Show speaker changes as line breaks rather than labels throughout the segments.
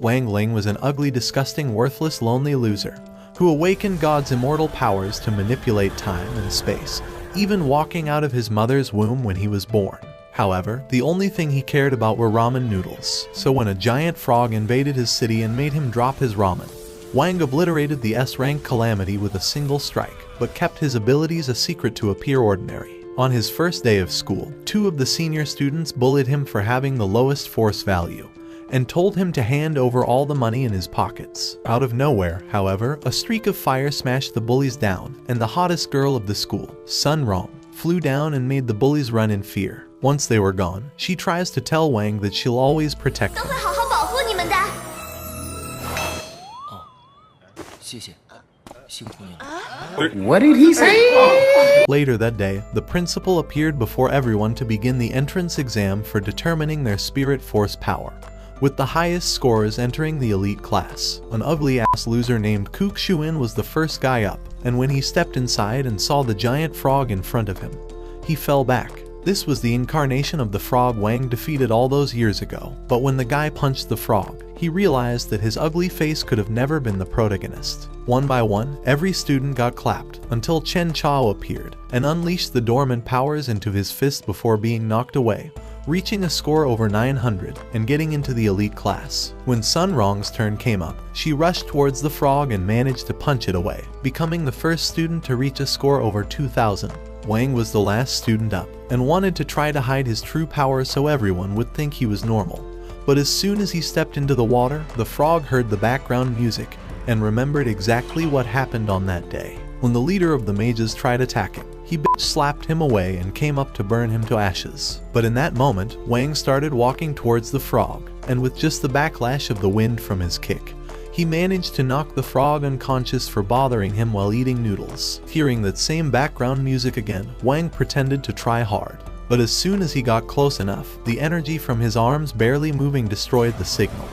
Wang Ling was an ugly, disgusting, worthless, lonely loser who awakened God's immortal powers to manipulate time and space, even walking out of his mother's womb when he was born. However, the only thing he cared about were ramen noodles, so when a giant frog invaded his city and made him drop his ramen, Wang obliterated the S-rank calamity with a single strike, but kept his abilities a secret to appear ordinary. On his first day of school, 2 of the senior students bullied him for having the lowest force value, and told him to hand over all the money in his pockets. Out of nowhere, however, a streak of fire smashed the bullies down, and the hottest girl of the school, Sun Rong, flew down and made the bullies run in fear. Once they were gone, she tries to tell Wang that she'll always protect him.
What did he say?
Later that day, the principal appeared before everyone to begin the entrance exam for determining their spirit force power, with the highest scores entering the elite class. An ugly-ass loser named Kook Shuin was the first guy up, and when he stepped inside and saw the giant frog in front of him, he fell back. This was the incarnation of the frog Wang defeated all those years ago, but when the guy punched the frog, he realized that his ugly face could have never been the protagonist. One by one, every student got clapped, until Chen Chao appeared, and unleashed the dormant powers into his fist before being knocked away, reaching a score over 900 and getting into the elite class. When Sun Rong's turn came up, she rushed towards the frog and managed to punch it away, becoming the first student to reach a score over 2000. Wang was the last student up, and wanted to try to hide his true power so everyone would think he was normal. But as soon as he stepped into the water, the frog heard the background music and remembered exactly what happened on that day. When the leader of the mages tried attacking, he slapped him away and came up to burn him to ashes. But in that moment, Wang started walking towards the frog, and with just the backlash of the wind from his kick, he managed to knock the frog unconscious for bothering him while eating noodles. Hearing that same background music again, Wang pretended to try hard. But as soon as he got close enough, the energy from his arms barely moving destroyed the signal,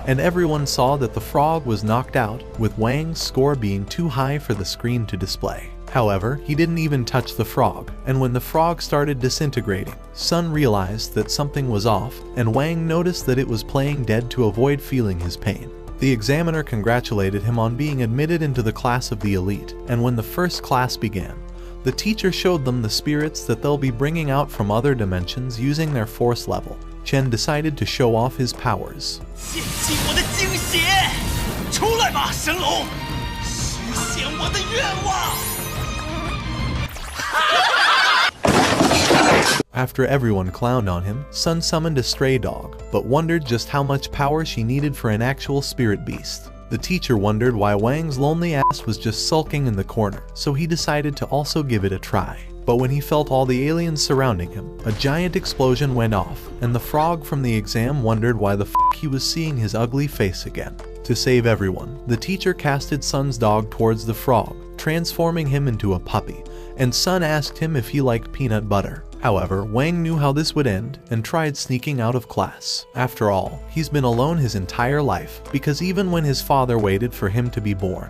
and everyone saw that the frog was knocked out, with Wang's score being too high for the screen to display. However, he didn't even touch the frog, and when the frog started disintegrating, Sun realized that something was off, and Wang noticed that it was playing dead to avoid feeling his pain. The examiner congratulated him on being admitted into the class of the elite, and when the first class began, the teacher showed them the spirits that they'll be bringing out from other dimensions using their force level. Chen decided to show off his powers. After everyone clowned on him, Sun summoned a stray dog, but wondered just how much power she needed for an actual spirit beast. The teacher wondered why Wang's lonely ass was just sulking in the corner, so he decided to also give it a try. But when he felt all the aliens surrounding him, a giant explosion went off, and the frog from the exam wondered why the f*** he was seeing his ugly face again. To save everyone, the teacher casted Sun's dog towards the frog, transforming him into a puppy, and Sun asked him if he liked peanut butter. However, Wang knew how this would end and tried sneaking out of class. After all, he's been alone his entire life, because even when his father waited for him to be born,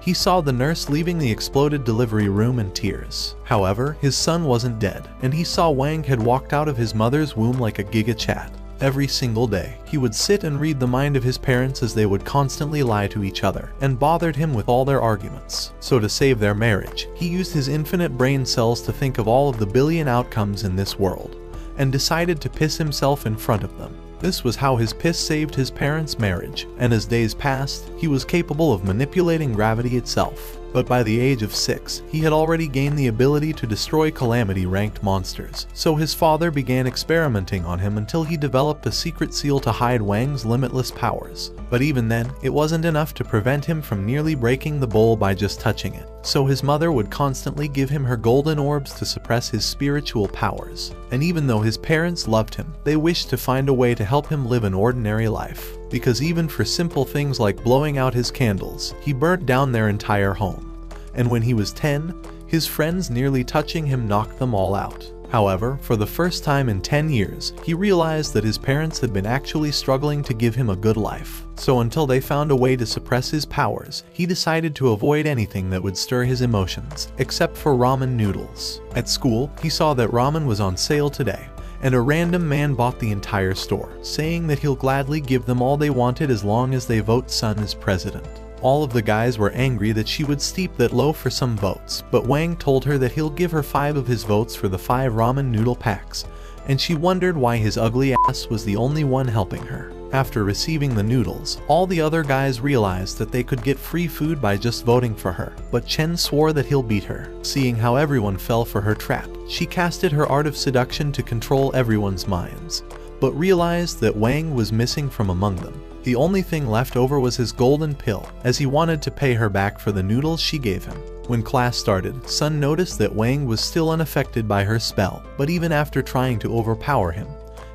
he saw the nurse leaving the exploded delivery room in tears. However, his son wasn't dead, and he saw Wang had walked out of his mother's womb like a Giga Chat. Every single day, he would sit and read the mind of his parents as they would constantly lie to each other and bothered him with all their arguments. So to save their marriage, he used his infinite brain cells to think of all of the billion outcomes in this world, and decided to piss himself in front of them. This was how his piss saved his parents' marriage, and as days passed, he was capable of manipulating gravity itself. But by the age of 6, he had already gained the ability to destroy Calamity-ranked monsters, so his father began experimenting on him until he developed a secret seal to hide Wang's limitless powers. But even then, it wasn't enough to prevent him from nearly breaking the bowl by just touching it, so his mother would constantly give him her golden orbs to suppress his spiritual powers. And even though his parents loved him, they wished to find a way to help him live an ordinary life. Because even for simple things like blowing out his candles, he burnt down their entire home. And when he was 10, his friends nearly touching him knocked them all out. However, for the first time in 10 years, he realized that his parents had been actually struggling to give him a good life. So until they found a way to suppress his powers, he decided to avoid anything that would stir his emotions, except for ramen noodles. At school, he saw that ramen was on sale today, and a random man bought the entire store, saying that he'll gladly give them all they wanted as long as they vote Sun as president. All of the guys were angry that she would stoop that low for some votes, but Wang told her that he'll give her 5 of his votes for the 5 ramen noodle packs, and she wondered why his ugly ass was the only one helping her. After receiving the noodles, all the other guys realized that they could get free food by just voting for her, but Chen swore that he'll beat her. Seeing how everyone fell for her trap, she casted her art of seduction to control everyone's minds, but realized that Wang was missing from among them. The only thing left over was his golden pill, as he wanted to pay her back for the noodles she gave him. When class started, Sun noticed that Wang was still unaffected by her spell, but even after trying to overpower him,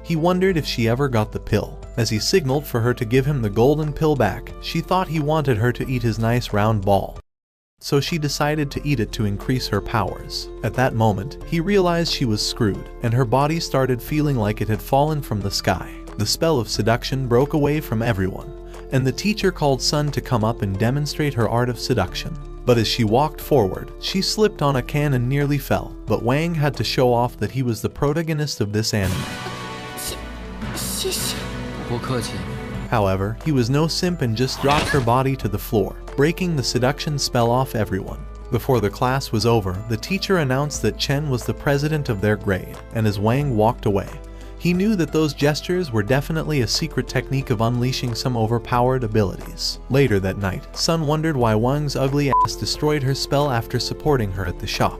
he wondered if she ever got the pill. As he signaled for her to give him the golden pill back, she thought he wanted her to eat his nice round ball. So she decided to eat it to increase her powers. At that moment, he realized she was screwed, and her body started feeling like it had fallen from the sky. The spell of seduction broke away from everyone, and the teacher called Sun to come up and demonstrate her art of seduction. But as she walked forward, she slipped on a can and nearly fell, but Wang had to show off that he was the protagonist of this anime. However, he was no simp and just dropped her body to the floor, breaking the seduction spell off everyone. Before the class was over, the teacher announced that Chen was the president of their grade, and as Wang walked away, he knew that those gestures were definitely a secret technique of unleashing some overpowered abilities. Later that night, Sun wondered why Wang's ugly ass destroyed her spell after supporting her at the shop,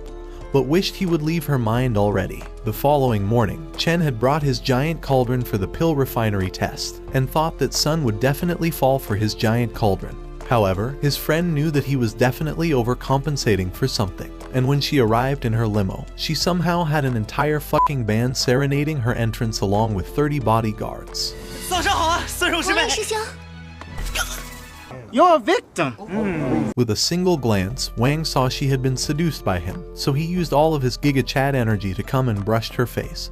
but wished he would leave her mind already. The following morning, Chen had brought his giant cauldron for the pill refinery test, and thought that Sun would definitely fall for his giant cauldron. However, his friend knew that he was definitely overcompensating for something, and when she arrived in her limo, she somehow had an entire fucking band serenading her entrance along with 30 bodyguards.
You're a victim.
With a single glance, Wang saw she had been seduced by him, so he used all of his Giga Chad energy to come and brushed her face.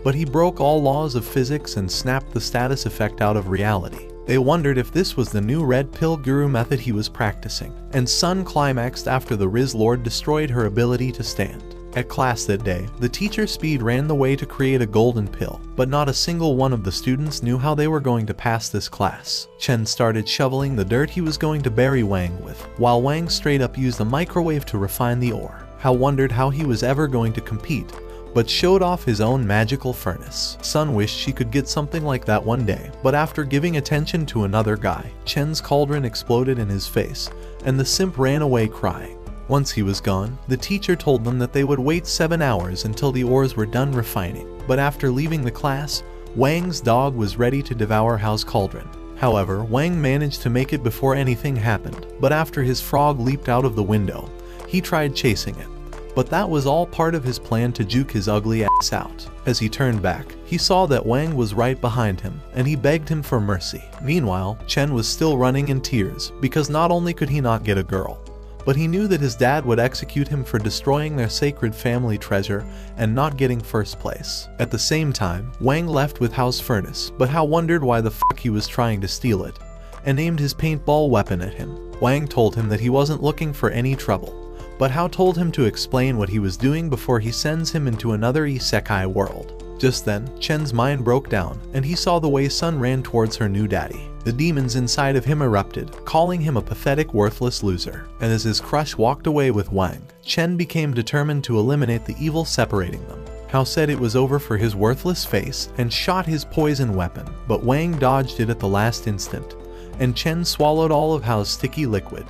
But he broke all laws of physics and snapped the status effect out of reality. They wondered if this was the new red pill guru method he was practicing, and Sun climaxed after the Riz Lord destroyed her ability to stand. At class that day, the teacher Speed ran the way to create a golden pill, but not a single one of the students knew how they were going to pass this class. Chen started shoveling the dirt he was going to bury Wang with, while Wang straight up used the microwave to refine the ore. Hao wondered how he was ever going to compete, but showed off his own magical furnace. Sun wished she could get something like that one day, but after giving attention to another guy, Chen's cauldron exploded in his face, and the simp ran away crying. Once he was gone, the teacher told them that they would wait 7 hours until the ores were done refining, but after leaving the class, Wang's dog was ready to devour Hao's cauldron. However, Wang managed to make it before anything happened, but after his frog leaped out of the window, he tried chasing it. But that was all part of his plan to juke his ugly ass out. As he turned back, he saw that Wang was right behind him, and he begged him for mercy. Meanwhile, Chen was still running in tears, because not only could he not get a girl, but he knew that his dad would execute him for destroying their sacred family treasure and not getting first place. At the same time, Wang left with Hao's furnace, but Hao wondered why the fuck he was trying to steal it, and aimed his paintball weapon at him. Wang told him that he wasn't looking for any trouble, but Hao told him to explain what he was doing before he sends him into another isekai world. Just then, Chen's mind broke down, and he saw the way Sun ran towards her new daddy. The demons inside of him erupted, calling him a pathetic, worthless loser. And as his crush walked away with Wang, Chen became determined to eliminate the evil separating them. Hao said it was over for his worthless face and shot his poison weapon, but Wang dodged it at the last instant, and Chen swallowed all of Hao's sticky liquid.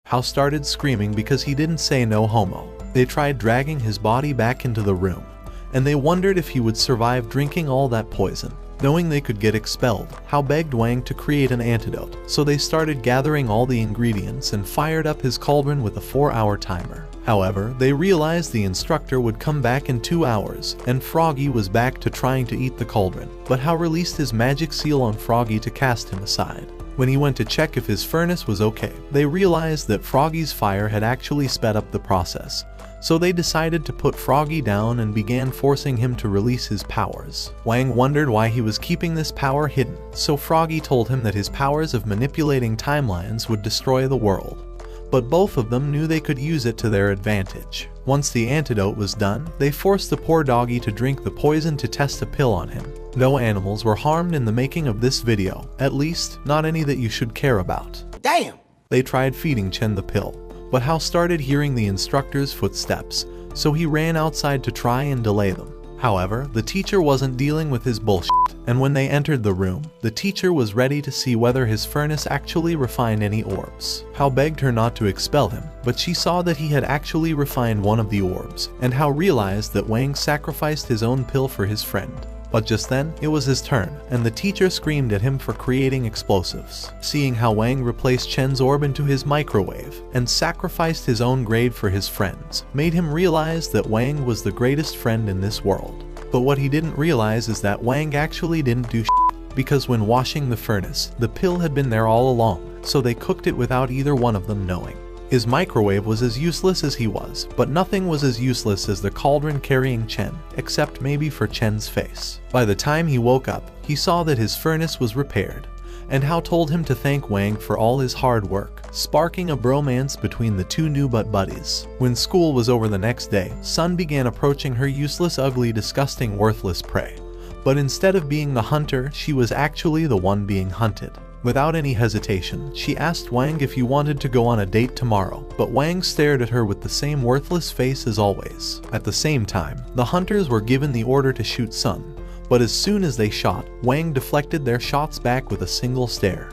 Hao started screaming because he didn't say no homo. They tried dragging his body back into the room, and they wondered if he would survive drinking all that poison. Knowing they could get expelled, Hao begged Wang to create an antidote, so they started gathering all the ingredients and fired up his cauldron with a 4-hour timer. However, they realized the instructor would come back in 2 hours, and Froggy was back to trying to eat the cauldron, but Hao released his magic seal on Froggy to cast him aside. When he went to check if his furnace was okay, they realized that Froggy's fire had actually sped up the process, so they decided to put Froggy down and began forcing him to release his powers. Wang wondered why he was keeping this power hidden, so Froggy told him that his powers of manipulating timelines would destroy the world. but both of them knew they could use it to their advantage. Once the antidote was done, they forced the poor doggy to drink the poison to test a pill on him. No animals were harmed in the making of this video, at least not any that you should care about.
Damn!
They tried feeding Chen the pill, but Hao started hearing the instructor's footsteps, so he ran outside to try and delay them. However, the teacher wasn't dealing with his bullshit, and when they entered the room, the teacher was ready to see whether his furnace actually refined any orbs. Hao begged her not to expel him, but she saw that he had actually refined one of the orbs, and Hao realized that Wang sacrificed his own pill for his friend. But just then, it was his turn, and the teacher screamed at him for creating explosives. Seeing how Wang replaced Chen's orb into his microwave, and sacrificed his own grade for his friends, made him realize that Wang was the greatest friend in this world. But what he didn't realize is that Wang actually didn't do shit, because when washing the furnace, the pill had been there all along, so they cooked it without either one of them knowing. His microwave was as useless as he was, but nothing was as useless as the cauldron carrying Chen, except maybe for Chen's face. By the time he woke up, he saw that his furnace was repaired, and Hao told him to thank Wang for all his hard work, sparking a bromance between the two new butt buddies. When school was over the next day, Sun began approaching her useless, ugly, disgusting, worthless prey. But instead of being the hunter, she was actually the one being hunted. Without any hesitation, she asked Wang if he wanted to go on a date tomorrow, but Wang stared at her with the same worthless face as always. At the same time, the hunters were given the order to shoot Sun, but as soon as they shot, Wang deflected their shots back with a single stare.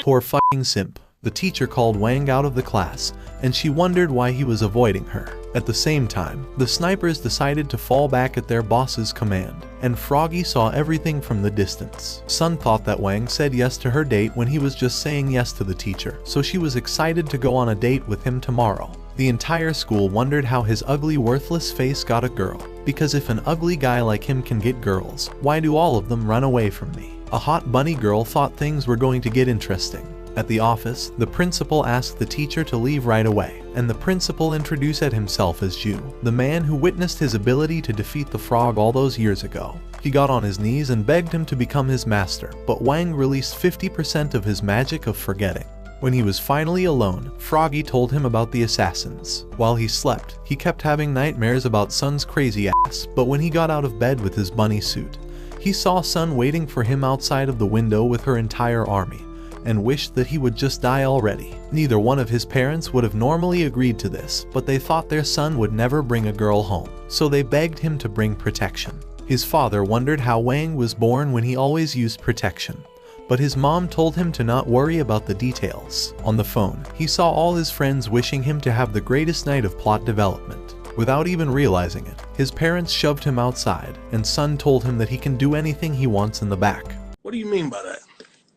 Poor fucking simp. The teacher called Wang out of the class, and she wondered why he was avoiding her. At the same time, the snipers decided to fall back at their boss's command, and Froggy saw everything from the distance. Sun thought that Wang said yes to her date when he was just saying yes to the teacher, so she was excited to go on a date with him tomorrow. The entire school wondered how his ugly, worthless face got a girl, because if an ugly guy like him can get girls, why do all of them run away from me? A hot bunny girl thought things were going to get interesting. At the office, the principal asked the teacher to leave right away, and the principal introduced himself as Ju, the man who witnessed his ability to defeat the frog all those years ago. He got on his knees and begged him to become his master, but Wang released 50% of his magic of forgetting. When he was finally alone, Froggy told him about the assassins. While he slept, he kept having nightmares about Sun's crazy ass, but when he got out of bed with his bunny suit, he saw Sun waiting for him outside of the window with her entire army, and wished that he would just die already. Neither one of his parents would have normally agreed to this, but they thought their son would never bring a girl home, so they begged him to bring protection. His father wondered how Wang was born when he always used protection, but his mom told him to not worry about the details. On the phone, he saw all his friends wishing him to have the greatest night of plot development. Without even realizing it, his parents shoved him outside, and Sun told him that he can do anything he wants in the back.
What do you mean by that?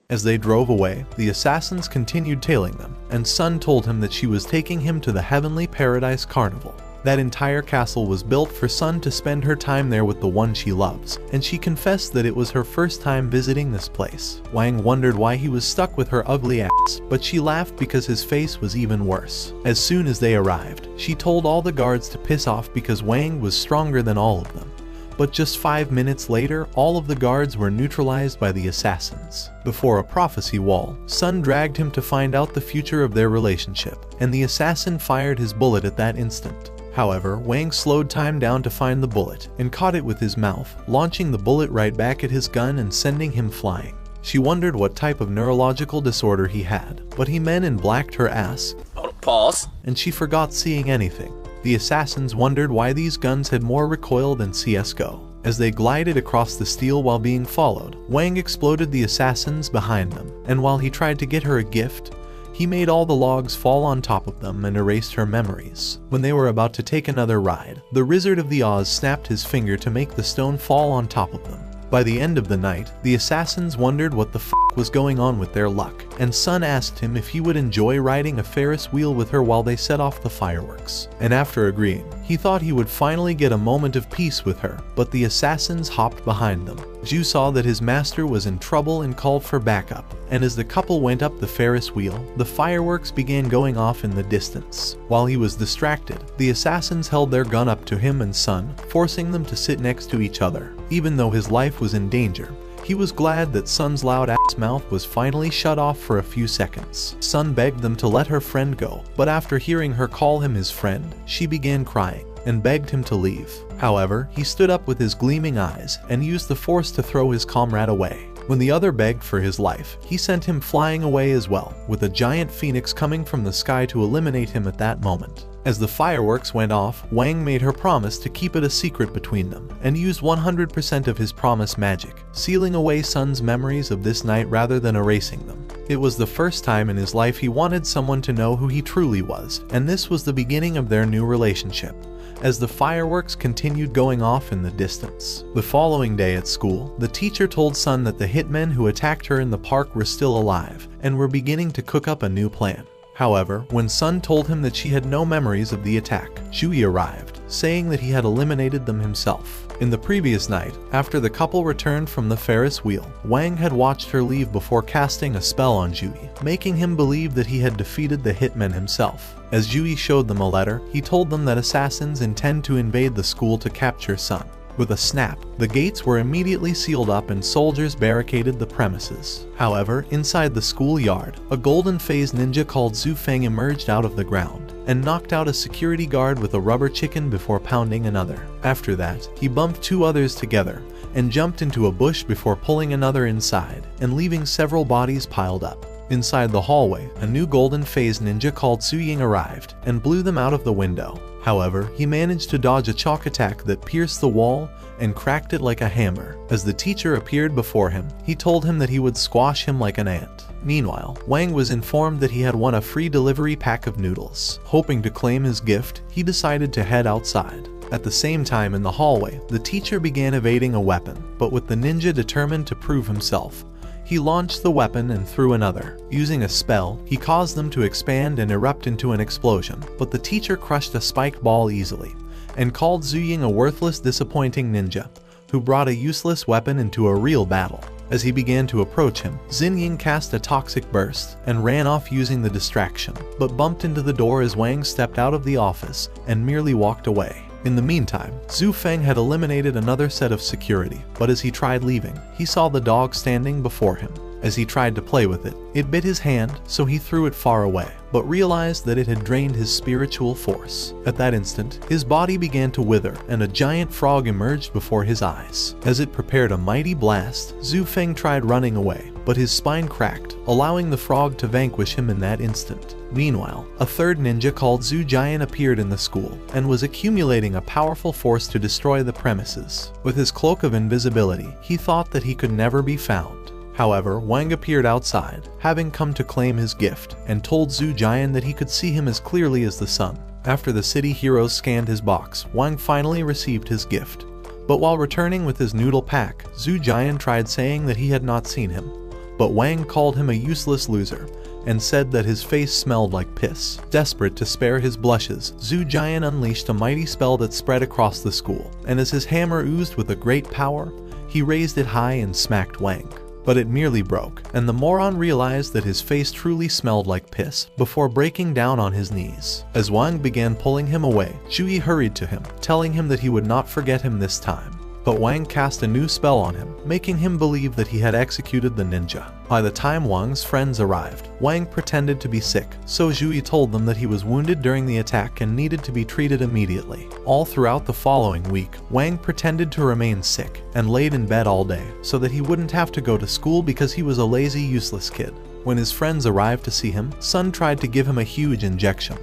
As they drove away, the assassins continued tailing them, and Sun told him that she was taking him to the Heavenly Paradise Carnival. That entire castle was built for Sun to spend her time there with the one she loves, and she confessed that it was her first time visiting this place. Wang wondered why he was stuck with her ugly ass, but she laughed because his face was even worse. As soon as they arrived, she told all the guards to piss off because Wang was stronger than all of them. But just 5 minutes later, all of the guards were neutralized by the assassins. Before a prophecy wall, Sun dragged him to find out the future of their relationship, and the assassin fired his bullet at that instant. However, Wang slowed time down to find the bullet, and caught it with his mouth, launching the bullet right back at his gun and sending him flying. She wondered what type of neurological disorder he had, but he men in blacked her ass,
Pause.
and she forgot seeing anything. The assassins wondered why these guns had more recoil than CSGO. As they glided across the steel while being followed, Wang exploded the assassins behind them, and while he tried to get her a gift, he made all the logs fall on top of them and erased her memories. When they were about to take another ride, the Wizard of the Oz snapped his finger to make the stone fall on top of them. By the end of the night, the assassins wondered what the f*** was going on with their luck, and Sun asked him if he would enjoy riding a Ferris wheel with her while they set off the fireworks. And after agreeing, he thought he would finally get a moment of peace with her, but the assassins hopped behind them. Ju saw that his master was in trouble and called for backup, and as the couple went up the Ferris wheel, the fireworks began going off in the distance. While he was distracted, the assassins held their gun up to him and Sun, forcing them to sit next to each other. Even though his life was in danger, He was glad that Sun's loud ass mouth was finally shut off for a few seconds. Sun begged them to let her friend go, but after hearing her call him his friend, she began crying and begged him to leave. However, he stood up with his gleaming eyes and used the force to throw his comrade away. When the other begged for his life, he sent him flying away as well, with a giant phoenix coming from the sky to eliminate him at that moment. As the fireworks went off, Wang made her promise to keep it a secret between them, and used 100% of his promise magic, sealing away Sun's memories of this night rather than erasing them. It was the first time in his life he wanted someone to know who he truly was, and this was the beginning of their new relationship. As the fireworks continued going off in the distance. The following day at school, the teacher told Sun that the hitmen who attacked her in the park were still alive, and were beginning to cook up a new plan. However, when Sun told him that she had no memories of the attack, Zhuyi arrived, saying that he had eliminated them himself. In the previous night, after the couple returned from the Ferris wheel, Wang had watched her leave before casting a spell on Zhuyi, making him believe that he had defeated the hitmen himself. As Zhuyi showed them a letter, he told them that assassins intend to invade the school to capture Sun. With a snap, the gates were immediately sealed up and soldiers barricaded the premises. However, inside the schoolyard, a golden-phased ninja called Zhu Feng emerged out of the ground and knocked out a security guard with a rubber chicken before pounding another. After that, he bumped two others together and jumped into a bush before pulling another inside and leaving several bodies piled up. Inside the hallway, a new golden-phased ninja called Su Ying arrived and blew them out of the window. However, he managed to dodge a chalk attack that pierced the wall and cracked it like a hammer. As the teacher appeared before him, he told him that he would squash him like an ant. Meanwhile, Wang was informed that he had won a free delivery pack of noodles. Hoping to claim his gift, he decided to head outside. At the same time in the hallway, the teacher began evading a weapon, but with the ninja determined to prove himself, he launched the weapon and threw another. Using a spell, he caused them to expand and erupt into an explosion, but the teacher crushed a spiked ball easily, and called Zhu Ying a worthless, disappointing ninja, who brought a useless weapon into a real battle. As he began to approach him, Xin Ying cast a toxic burst and ran off using the distraction, but bumped into the door as Wang stepped out of the office and merely walked away. In the meantime, Zhu Feng had eliminated another set of security, but as he tried leaving, he saw the dog standing before him. As he tried to play with it, it bit his hand, so he threw it far away, but realized that it had drained his spiritual force. At that instant, his body began to wither, and a giant frog emerged before his eyes. As it prepared a mighty blast, Zhu Feng tried running away, but his spine cracked, allowing the frog to vanquish him in that instant. Meanwhile, a third ninja called Zhu Jian appeared in the school, and was accumulating a powerful force to destroy the premises. With his cloak of invisibility, he thought that he could never be found. However, Wang appeared outside, having come to claim his gift, and told Zhu Jian that he could see him as clearly as the sun. After the city heroes scanned his box, Wang finally received his gift. But while returning with his noodle pack, Zhu Jian tried saying that he had not seen him. But Wang called him a useless loser, and said that his face smelled like piss. Desperate to spare his blushes, Zhu Jian unleashed a mighty spell that spread across the school, and as his hammer oozed with a great power, he raised it high and smacked Wang. But it merely broke, and the moron realized that his face truly smelled like piss before breaking down on his knees. As Wang began pulling him away, Zhuyi hurried to him, telling him that he would not forget him this time. But Wang cast a new spell on him, making him believe that he had executed the ninja. By the time Wang's friends arrived, Wang pretended to be sick, so Zhuyi told them that he was wounded during the attack and needed to be treated immediately. All throughout the following week, Wang pretended to remain sick and laid in bed all day, so that he wouldn't have to go to school because he was a lazy, useless kid. When his friends arrived to see him, Sun tried to give him a huge injection,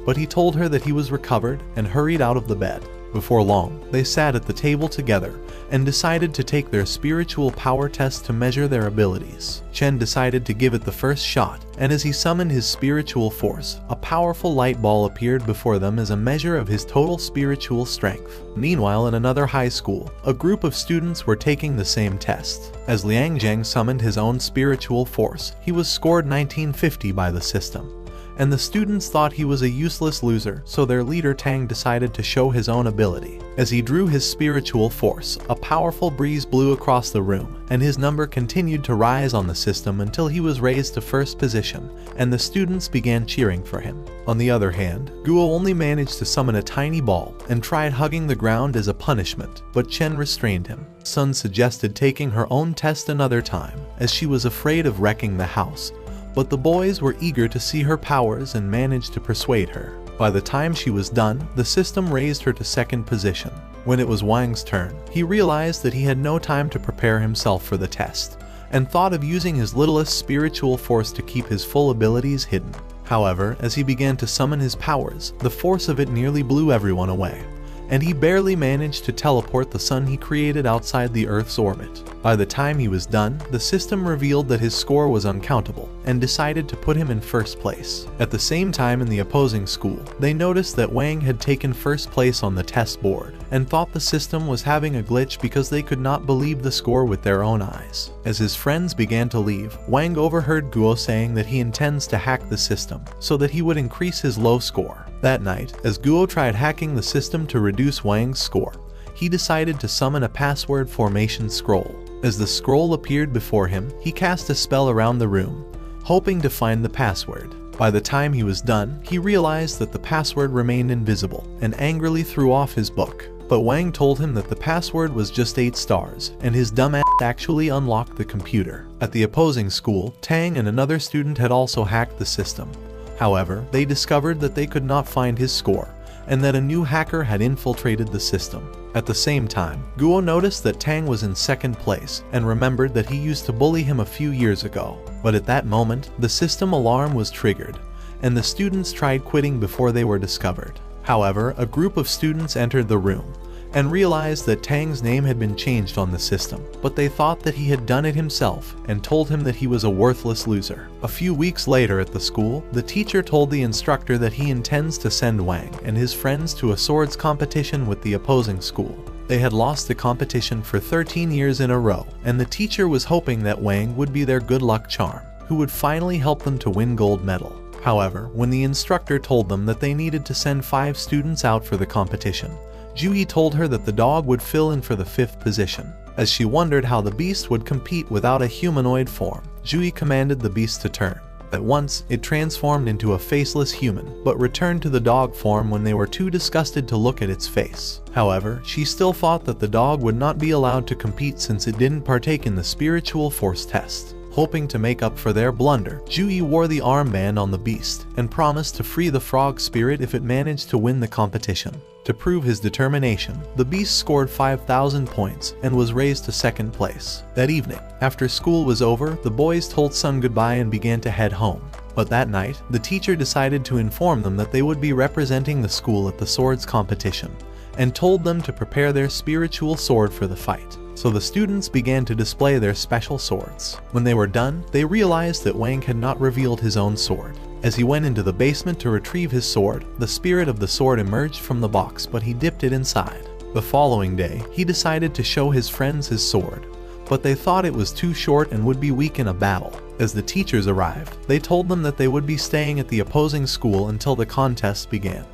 but he told her that he was recovered and hurried out of the bed. Before long, they sat at the table together and decided to take their spiritual power test to measure their abilities. Chen decided to give it the first shot, and as he summoned his spiritual force, a powerful light ball appeared before them as a measure of his total spiritual strength. Meanwhile, in another high school, a group of students were taking the same test. As Liang Zheng summoned his own spiritual force, he was scored 1950 by the system. and the students thought he was a useless loser, so their leader Tang decided to show his own ability. As he drew his spiritual force, a powerful breeze blew across the room, and his number continued to rise on the system until he was raised to first position, and the students began cheering for him. On the other hand, Guo only managed to summon a tiny ball and tried hugging the ground as a punishment, but Chen restrained him. Sun suggested taking her own test another time, as she was afraid of wrecking the house, but the boys were eager to see her powers and managed to persuade her. By the time she was done, the system raised her to second position. When it was Wang's turn, he realized that he had no time to prepare himself for the test, and thought of using his littlest spiritual force to keep his full abilities hidden. However, as he began to summon his powers, the force of it nearly blew everyone away, and he barely managed to teleport the sun he created outside the Earth's orbit. By the time he was done, the system revealed that his score was uncountable, and decided to put him in first place. At the same time in the opposing school, they noticed that Wang had taken first place on the test board, and thought the system was having a glitch because they could not believe the score with their own eyes. As his friends began to leave, Wang overheard Guo saying that he intends to hack the system, so that he would increase his low score. That night, as Guo tried hacking the system to reduce Wang's score, he decided to summon a password formation scroll. As the scroll appeared before him, he cast a spell around the room, hoping to find the password. By the time he was done, he realized that the password remained invisible, and angrily threw off his book. But Wang told him that the password was just 8 stars, and his dumbass actually unlocked the computer. At the opposing school, Tang and another student had also hacked the system. However, they discovered that they could not find his score, and that a new hacker had infiltrated the system. At the same time, Guo noticed that Tang was in second place, and remembered that he used to bully him a few years ago. But at that moment, the system alarm was triggered, and the students tried quitting before they were discovered. However, a group of students entered the room, and realized that Tang's name had been changed on the system, but they thought that he had done it himself, and told him that he was a worthless loser. A few weeks later at the school, the teacher told the instructor that he intends to send Wang and his friends to a swords competition with the opposing school. They had lost the competition for 13 years in a row, and the teacher was hoping that Wang would be their good luck charm, who would finally help them to win gold medal. However, when the instructor told them that they needed to send 5 students out for the competition, Juhi told her that the dog would fill in for the 5th position. As she wondered how the beast would compete without a humanoid form, Juhi commanded the beast to turn. At once, it transformed into a faceless human, but returned to the dog form when they were too disgusted to look at its face. However, she still thought that the dog would not be allowed to compete since it didn't partake in the spiritual force test. Hoping to make up for their blunder, Juhi wore the armband on the beast, and promised to free the frog spirit if it managed to win the competition. To prove his determination, the beast scored 5,000 points and was raised to second place. That evening, after school was over, the boys told Sun goodbye and began to head home. But that night, the teacher decided to inform them that they would be representing the school at the swords competition, and told them to prepare their spiritual sword for the fight. So the students began to display their special swords. When they were done, they realized that Wang had not revealed his own sword. As he went into the basement to retrieve his sword, the spirit of the sword emerged from the box, but he dipped it inside. The following day, he decided to show his friends his sword, but they thought it was too short and would be weak in a battle. As the teachers arrived, they told them that they would be staying at the opposing school until the contest began,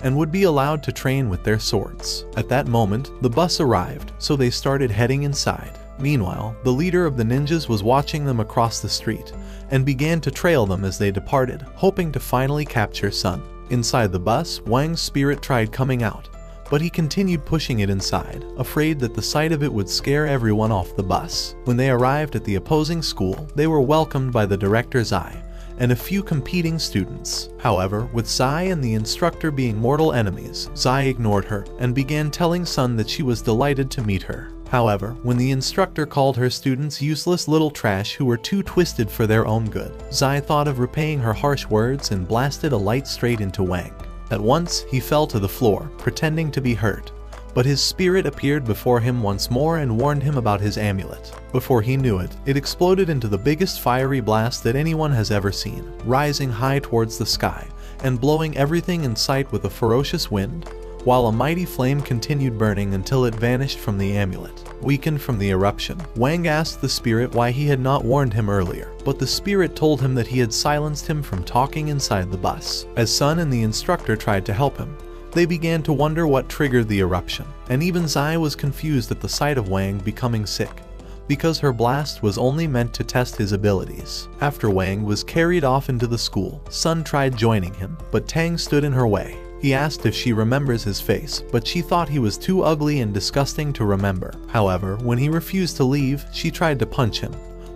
and would be allowed to train with their swords. At that moment, the bus arrived, so they started heading inside. Meanwhile, the leader of the ninjas was watching them across the street, and began to trail them as they departed, hoping to finally capture Sun. Inside the bus, Wang's spirit tried coming out, but he continued pushing it inside, afraid that the sight of it would scare everyone off the bus. When they arrived at the opposing school, they were welcomed by the director Zai, and a few competing students. However, with Zai and the instructor being mortal enemies, Zai ignored her and began telling Sun that she was delighted to meet her. However, when the instructor called her students useless little trash who were too twisted for their own good, Zai thought of repaying her harsh words and blasted a light straight into Wang. At once, he fell to the floor, pretending to be hurt, but his spirit appeared before him once more and warned him about his amulet. Before he knew it, it exploded into the biggest fiery blast that anyone has ever seen, rising high towards the sky and blowing everything in sight with a ferocious wind. while a mighty flame continued burning until it vanished from the amulet. Weakened from the eruption, Wang asked the spirit why he had not warned him earlier, but the spirit told him that he had silenced him from talking inside the bus. As Sun and the instructor tried to help him, they began to wonder what triggered the eruption, and even Zai was confused at the sight of Wang becoming sick, because her blast was only meant to test his abilities. After Wang was carried off into the school, Sun tried joining him, but Tang stood in her way. He asked if she remembers his face, but she thought he was too ugly and disgusting to remember. However, when he refused to leave, she tried to punch him,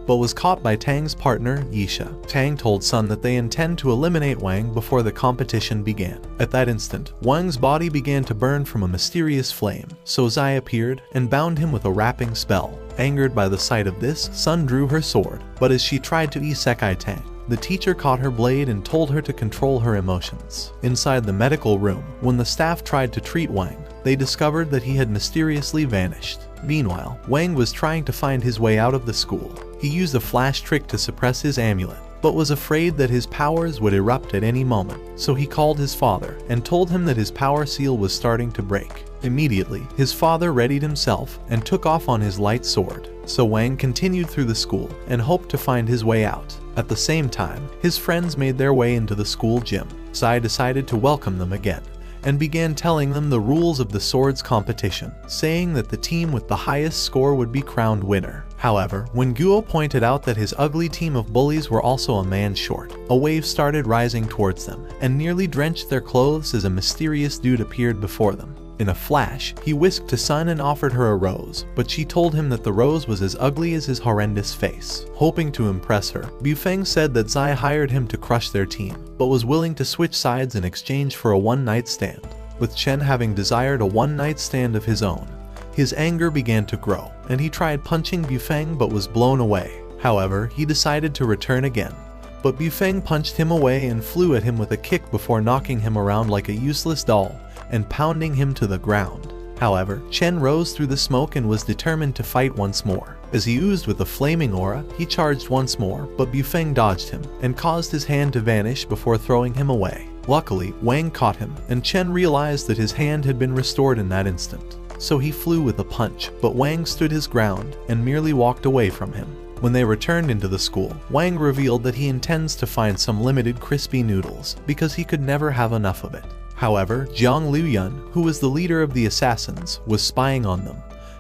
but was caught by Tang's partner, Yisha. Tang told Sun that they intend to eliminate Wang before the competition began. At that instant, Wang's body began to burn from a mysterious flame, so Zai appeared and bound him with a wrapping spell. Angered by the sight of this, Sun drew her sword, but as she tried to isekai Tang, the teacher caught her blade and told her to control her emotions. Inside the medical room, when the staff tried to treat Wang, they discovered that he had mysteriously vanished. Meanwhile, Wang was trying to find his way out of the school. He used a flash trick to suppress his amulet, but was afraid that his powers would erupt at any moment, so he called his father and told him that his power seal was starting to break. Immediately, his father readied himself and took off on his light sword, so Wang continued through the school and hoped to find his way out. At the same time, his friends made their way into the school gym. Zai decided to welcome them again, and began telling them the rules of the swords competition, saying that the team with the highest score would be crowned winner. However, when Guo pointed out that his ugly team of bullies were also a man short, a wave started rising towards them and nearly drenched their clothes as a mysterious dude appeared before them. In a flash, he whisked to Sun and offered her a rose, but she told him that the rose was as ugly as his horrendous face. Hoping to impress her, Bufeng said that Zai hired him to crush their team, but was willing to switch sides in exchange for a one-night stand. With Chen having desired a one-night stand of his own, his anger began to grow, and he tried punching Bufeng but was blown away. However, he decided to return again, but Bufeng punched him away and flew at him with a kick before knocking him around like a useless doll and pounding him to the ground. However, Chen rose through the smoke and was determined to fight once more. As he oozed with a flaming aura, he charged once more, but Bufeng dodged him and caused his hand to vanish before throwing him away. Luckily, Wang caught him, and Chen realized that his hand had been restored in that instant. So he flew with a punch, but Wang stood his ground and merely walked away from him. When they returned into the school, Wang revealed that he intends to find some limited crispy noodles because he could never have enough of it. However, Jiang Liuyun, who was the leader of the assassins, was spying on them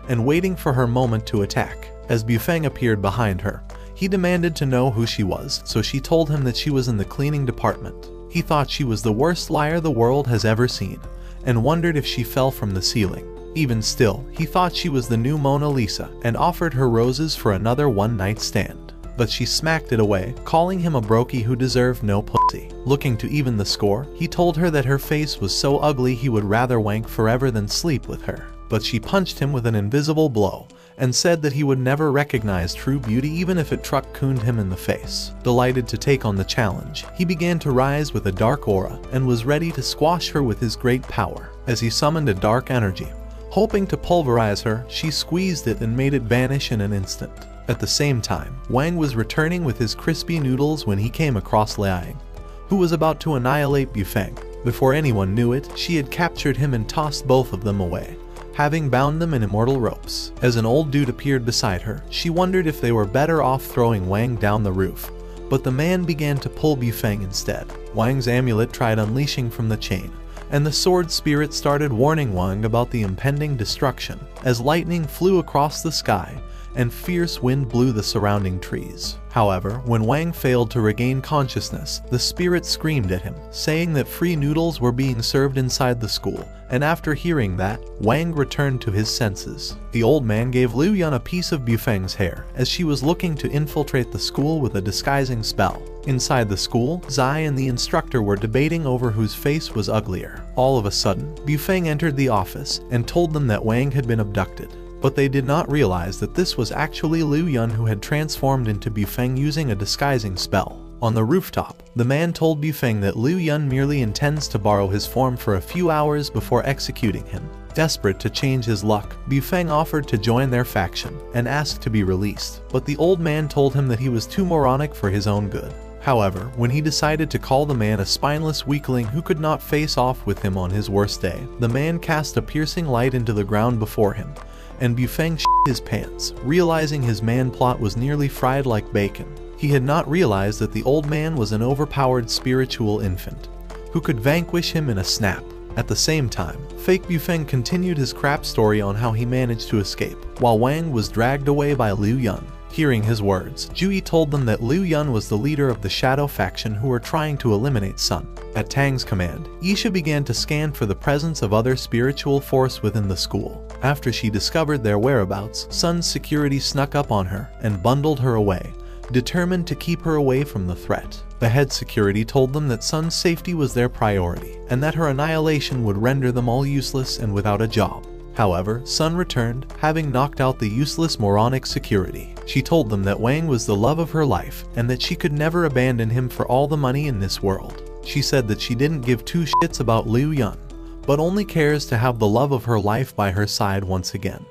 and waiting for her moment to attack. As Bufeng appeared behind her, he demanded to know who she was, so she told him that she was in the cleaning department. He thought she was the worst liar the world has ever seen and wondered if she fell from the ceiling. Even still, he thought she was the new Mona Lisa and offered her roses for another one-night stand. But she smacked it away, calling him a brokey who deserved no pussy. Looking to even the score, he told her that her face was so ugly he would rather wank forever than sleep with her. But she punched him with an invisible blow and said that he would never recognize true beauty even if it truck-cooned him in the face. Delighted to take on the challenge, he began to rise with a dark aura and was ready to squash her with his great power. As he summoned a dark energy, hoping to pulverize her, she squeezed it and made it vanish in an instant. At the same time, Wang was returning with his crispy noodles when he came across Liang, who was about to annihilate Bufeng. Before anyone knew it, she had captured him and tossed both of them away, having bound them in immortal ropes. As an old dude appeared beside her, she wondered if they were better off throwing Wang down the roof, but the man began to pull Bufeng instead. Wang's amulet tried unleashing from the chain, and the sword spirit started warning Wang about the impending destruction as lightning flew across the sky and fierce wind blew the surrounding trees. However, when Wang failed to regain consciousness, the spirit screamed at him, saying that free noodles were being served inside the school, and after hearing that, Wang returned to his senses. The old man gave Liu Yun a piece of Bufeng's hair, as she was looking to infiltrate the school with a disguising spell. Inside the school, Zai and the instructor were debating over whose face was uglier. All of a sudden, Bufeng entered the office and told them that Wang had been abducted. But they did not realize that this was actually Liu Yun who had transformed into Bufeng using a disguising spell. On the rooftop, the man told Bufeng that Liu Yun merely intends to borrow his form for a few hours before executing him. Desperate to change his luck, Bufeng offered to join their faction and asked to be released, but the old man told him that he was too moronic for his own good. However, when he decided to call the man a spineless weakling who could not face off with him on his worst day, the man cast a piercing light into the ground before him, and Bufeng shit his pants, realizing his man plot was nearly fried like bacon. He had not realized that the old man was an overpowered spiritual infant, who could vanquish him in a snap. At the same time, fake Bufeng continued his crap story on how he managed to escape, while Wang was dragged away by Liu Yun. Hearing his words, Jui told them that Liu Yun was the leader of the Shadow faction who were trying to eliminate Sun. At Tang's command, Yisha began to scan for the presence of other spiritual force within the school. After she discovered their whereabouts, Sun's security snuck up on her and bundled her away, determined to keep her away from the threat. The head security told them that Sun's safety was their priority, and that her annihilation would render them all useless and without a job. However, Sun returned, having knocked out the useless moronic security. She told them that Wang was the love of her life, and that she could never abandon him for all the money in this world. She said that she didn't give two shits about Liu Yun, but only cares to have the love of her life by her side once again,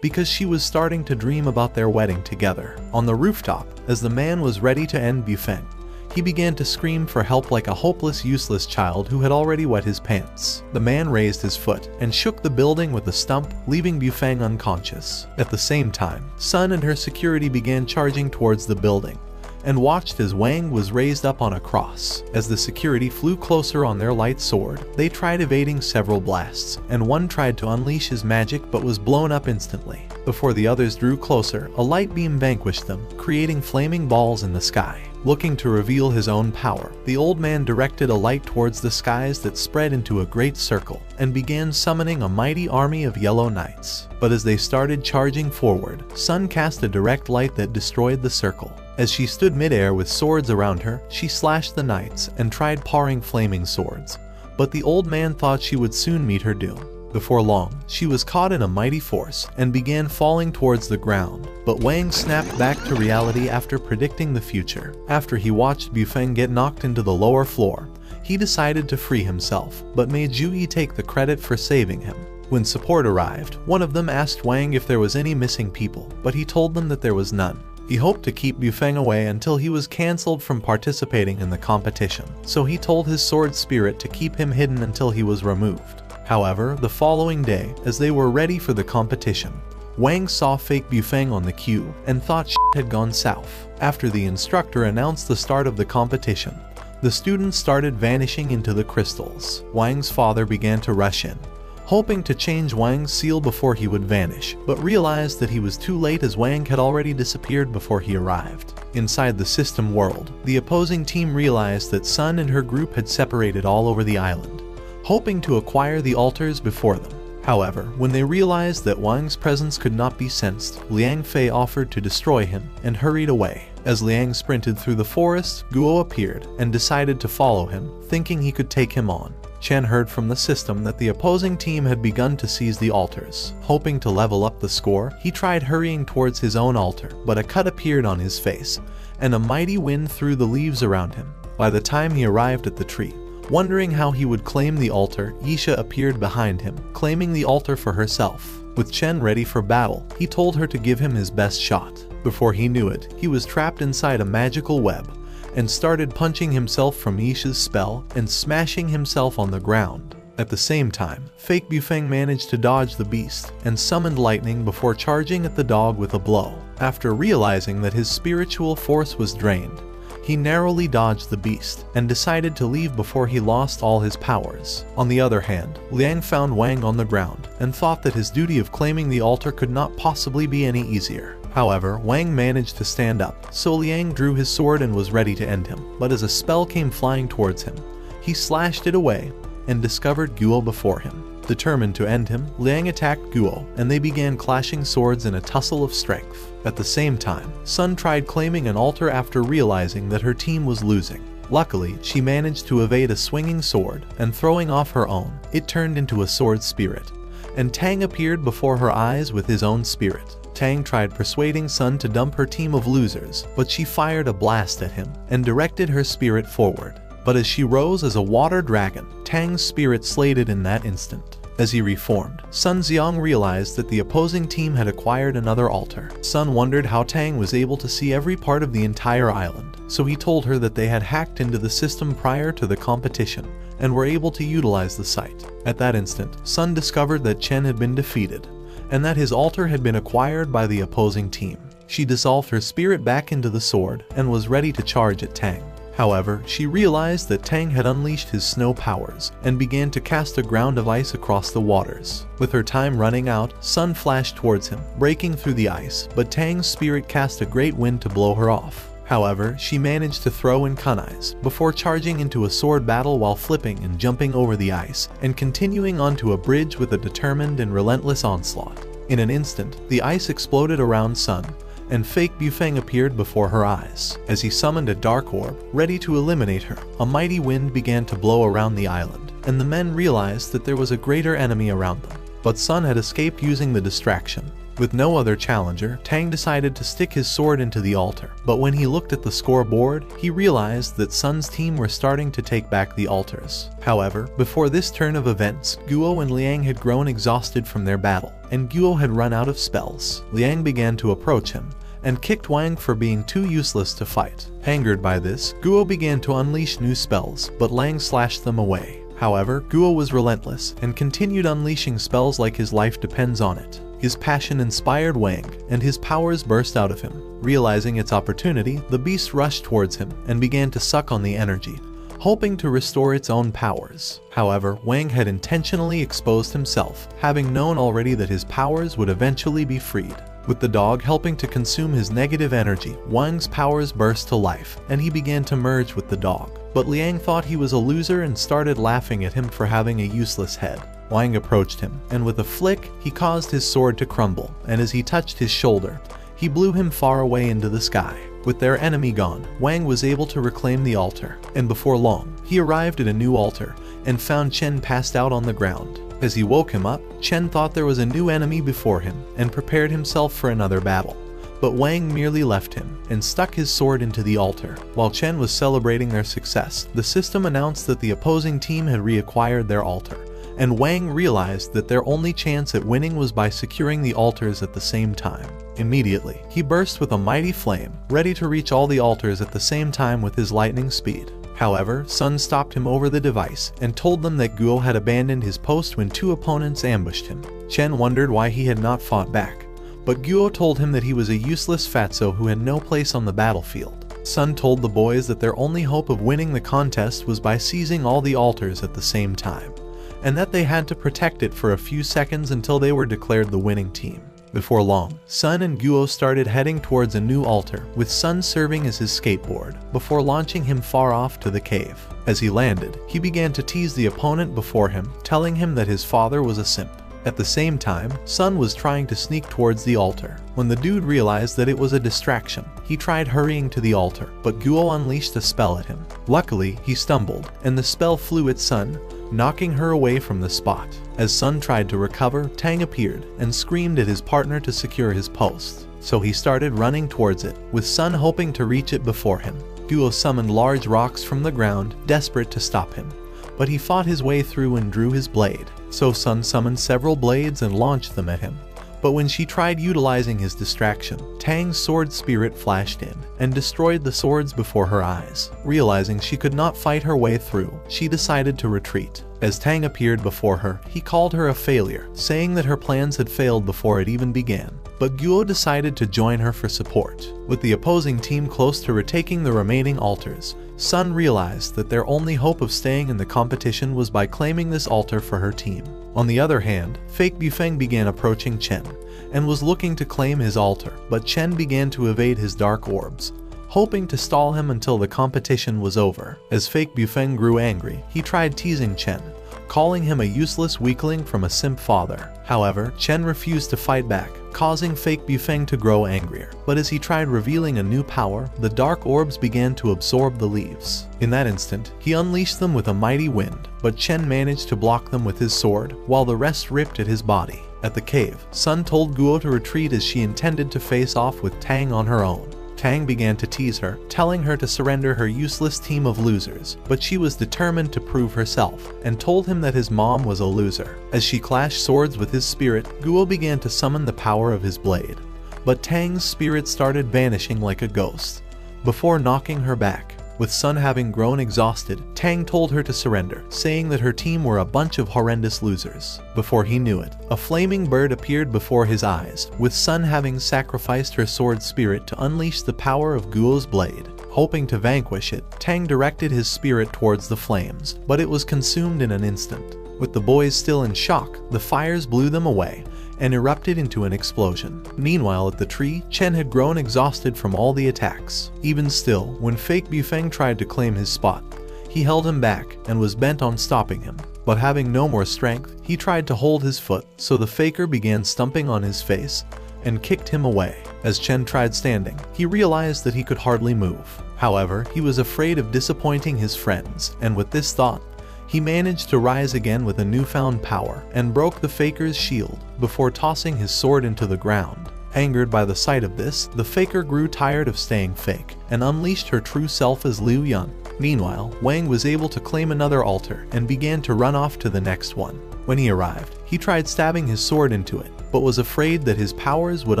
because she was starting to dream about their wedding together. On the rooftop, as the man was ready to end Bufeng, he began to scream for help like a hopeless, useless child who had already wet his pants. The man raised his foot and shook the building with a stump, leaving Bufeng unconscious. At the same time, Sun and her security began charging towards the building, and watched as Wang was raised up on a cross. As the security flew closer on their light sword, they tried evading several blasts, and one tried to unleash his magic but was blown up instantly. Before the others drew closer, a light beam vanquished them, creating flaming balls in the sky. Looking to reveal his own power, the old man directed a light towards the skies that spread into a great circle, and began summoning a mighty army of yellow knights. But as they started charging forward, Sun cast a direct light that destroyed the circle. As she stood midair with swords around her, she slashed the knights and tried parring flaming swords, but the old man thought she would soon meet her doom. Before long, she was caught in a mighty force and began falling towards the ground, but Wang snapped back to reality after predicting the future. After he watched Bufeng get knocked into the lower floor, he decided to free himself, but made Jui take the credit for saving him. When support arrived, one of them asked Wang if there was any missing people, but he told them that there was none. He hoped to keep Bufeng away until he was cancelled from participating in the competition, so he told his sword spirit to keep him hidden until he was removed. However, the following day, as they were ready for the competition, Wang saw fake Bufeng on the queue and thought shit had gone south. After the instructor announced the start of the competition, the students started vanishing into the crystals. Wang's father began to rush in, hoping to change Wang's seal before he would vanish, but realized that he was too late as Wang had already disappeared before he arrived. Inside the system world, the opposing team realized that Sun and her group had separated all over the island, hoping to acquire the altars before them. However, when they realized that Wang's presence could not be sensed, Liang Fei offered to destroy him and hurried away. As Liang sprinted through the forest, Guo appeared and decided to follow him, thinking he could take him on. Chen heard from the system that the opposing team had begun to seize the altars. Hoping to level up the score, he tried hurrying towards his own altar, but a cut appeared on his face, and a mighty wind threw the leaves around him. By the time he arrived at the tree, wondering how he would claim the altar, Yisha appeared behind him, claiming the altar for herself. With Chen ready for battle, he told her to give him his best shot. Before he knew it, he was trapped inside a magical web, and started punching himself from Yisha's spell and smashing himself on the ground. At the same time, fake Bufeng managed to dodge the beast and summoned lightning before charging at the dog with a blow. After realizing that his spiritual force was drained, he narrowly dodged the beast and decided to leave before he lost all his powers. On the other hand, Liang found Wang on the ground and thought that his duty of claiming the altar could not possibly be any easier. However, Wang managed to stand up, so Liang drew his sword and was ready to end him, but as a spell came flying towards him, he slashed it away and discovered Guo before him. Determined to end him, Liang attacked Guo, and they began clashing swords in a tussle of strength. At the same time, Sun tried claiming an altar after realizing that her team was losing. Luckily, she managed to evade a swinging sword, and throwing off her own, it turned into a sword spirit, and Tang appeared before her eyes with his own spirit. Tang tried persuading Sun to dump her team of losers, but she fired a blast at him and directed her spirit forward. But as she rose as a water dragon, Tang's spirit slayed it in that instant. As he reformed, Sun Xiang realized that the opposing team had acquired another altar. Sun wondered how Tang was able to see every part of the entire island, so he told her that they had hacked into the system prior to the competition and were able to utilize the site. At that instant, Sun discovered that Chen had been defeated and that his altar had been acquired by the opposing team. She dissolved her spirit back into the sword and was ready to charge at Tang. However, she realized that Tang had unleashed his snow powers and began to cast a ground of ice across the waters. With her time running out, Sun flashed towards him, breaking through the ice, but Tang's spirit cast a great wind to blow her off. However, she managed to throw in kunais before charging into a sword battle while flipping and jumping over the ice and continuing onto a bridge with a determined and relentless onslaught. In an instant, the ice exploded around Sun, and fake Bufeng appeared before her eyes. As he summoned a dark orb, ready to eliminate her, a mighty wind began to blow around the island, and the men realized that there was a greater enemy around them. But Sun had escaped using the distraction. With no other challenger, Tang decided to stick his sword into the altar, but when he looked at the scoreboard, he realized that Sun's team were starting to take back the altars. However, before this turn of events, Guo and Liang had grown exhausted from their battle, and Guo had run out of spells. Liang began to approach him, and kicked Wang for being too useless to fight. Angered by this, Guo began to unleash new spells, but Liang slashed them away. However, Guo was relentless, and continued unleashing spells like his life depends on it. His passion inspired Wang, and his powers burst out of him. Realizing its opportunity, the beast rushed towards him and began to suck on the energy, hoping to restore its own powers. However, Wang had intentionally exposed himself, having known already that his powers would eventually be freed. With the dog helping to consume his negative energy, Wang's powers burst to life, and he began to merge with the dog. But Liang thought he was a loser and started laughing at him for having a useless head. Wang approached him, and with a flick, he caused his sword to crumble, and as he touched his shoulder, he blew him far away into the sky. With their enemy gone, Wang was able to reclaim the altar, and before long, he arrived at a new altar and found Chen passed out on the ground. As he woke him up, Chen thought there was a new enemy before him and prepared himself for another battle. But Wang merely left him and stuck his sword into the altar. While Chen was celebrating their success, the system announced that the opposing team had reacquired their altar, and Wang realized that their only chance at winning was by securing the altars at the same time. Immediately, he burst with a mighty flame, ready to reach all the altars at the same time with his lightning speed. However, Sun stopped him over the device and told them that Guo had abandoned his post when two opponents ambushed him. Chen wondered why he had not fought back, but Guo told him that he was a useless fatso who had no place on the battlefield. Sun told the boys that their only hope of winning the contest was by seizing all the altars at the same time, and that they had to protect it for a few seconds until they were declared the winning team. Before long, Sun and Guo started heading towards a new altar, with Sun serving as his skateboard, before launching him far off to the cave. As he landed, he began to tease the opponent before him, telling him that his father was a simp. At the same time, Sun was trying to sneak towards the altar. When the dude realized that it was a distraction, he tried hurrying to the altar, but Guo unleashed a spell at him. Luckily, he stumbled, and the spell flew at Sun, knocking her away from the spot. As Sun tried to recover, Tang appeared and screamed at his partner to secure his post. So he started running towards it, with Sun hoping to reach it before him. Guo summoned large rocks from the ground, desperate to stop him, but he fought his way through and drew his blade. So Sun summoned several blades and launched them at him. But when she tried utilizing his distraction, Tang's sword spirit flashed in and destroyed the swords before her eyes. Realizing she could not fight her way through, she decided to retreat. As Tang appeared before her, he called her a failure, saying that her plans had failed before it even began. But Guo decided to join her for support. With the opposing team close to retaking the remaining altars, Sun realized that their only hope of staying in the competition was by claiming this altar for her team. On the other hand, fake Bufeng began approaching Chen and was looking to claim his altar, but Chen began to evade his dark orbs, hoping to stall him until the competition was over. As fake Bufeng grew angry, he tried teasing Chen, calling him a useless weakling from a simp father. However, Chen refused to fight back, causing fake Bufeng to grow angrier. But as he tried revealing a new power, the dark orbs began to absorb the leaves. In that instant, he unleashed them with a mighty wind, but Chen managed to block them with his sword, while the rest ripped at his body. At the cave, Sun told Guo to retreat as she intended to face off with Tang on her own. Tang began to tease her, telling her to surrender her useless team of losers, but she was determined to prove herself, and told him that his mom was a loser. As she clashed swords with his spirit, Guo began to summon the power of his blade, but Tang's spirit started vanishing like a ghost. before knocking her back. With Sun having grown exhausted, Tang told her to surrender, saying that her team were a bunch of horrendous losers. Before he knew it, a flaming bird appeared before his eyes, with Sun having sacrificed her sword spirit to unleash the power of Guo's blade. Hoping to vanquish it, Tang directed his spirit towards the flames, but it was consumed in an instant. With the boys still in shock, the fires blew them away and erupted into an explosion. Meanwhile at the tree, Chen had grown exhausted from all the attacks. Even still, when fake Bufeng tried to claim his spot, he held him back and was bent on stopping him. But having no more strength, he tried to hold his foot, so the faker began stumping on his face and kicked him away. As Chen tried standing, he realized that he could hardly move. However, he was afraid of disappointing his friends, and with this thought, he managed to rise again with a newfound power and broke the faker's shield before tossing his sword into the ground. Angered by the sight of this, the faker grew tired of staying fake and unleashed her true self as Liu Yun. Meanwhile, Wang was able to claim another altar and began to run off to the next one. When he arrived, he tried stabbing his sword into it, but was afraid that his powers would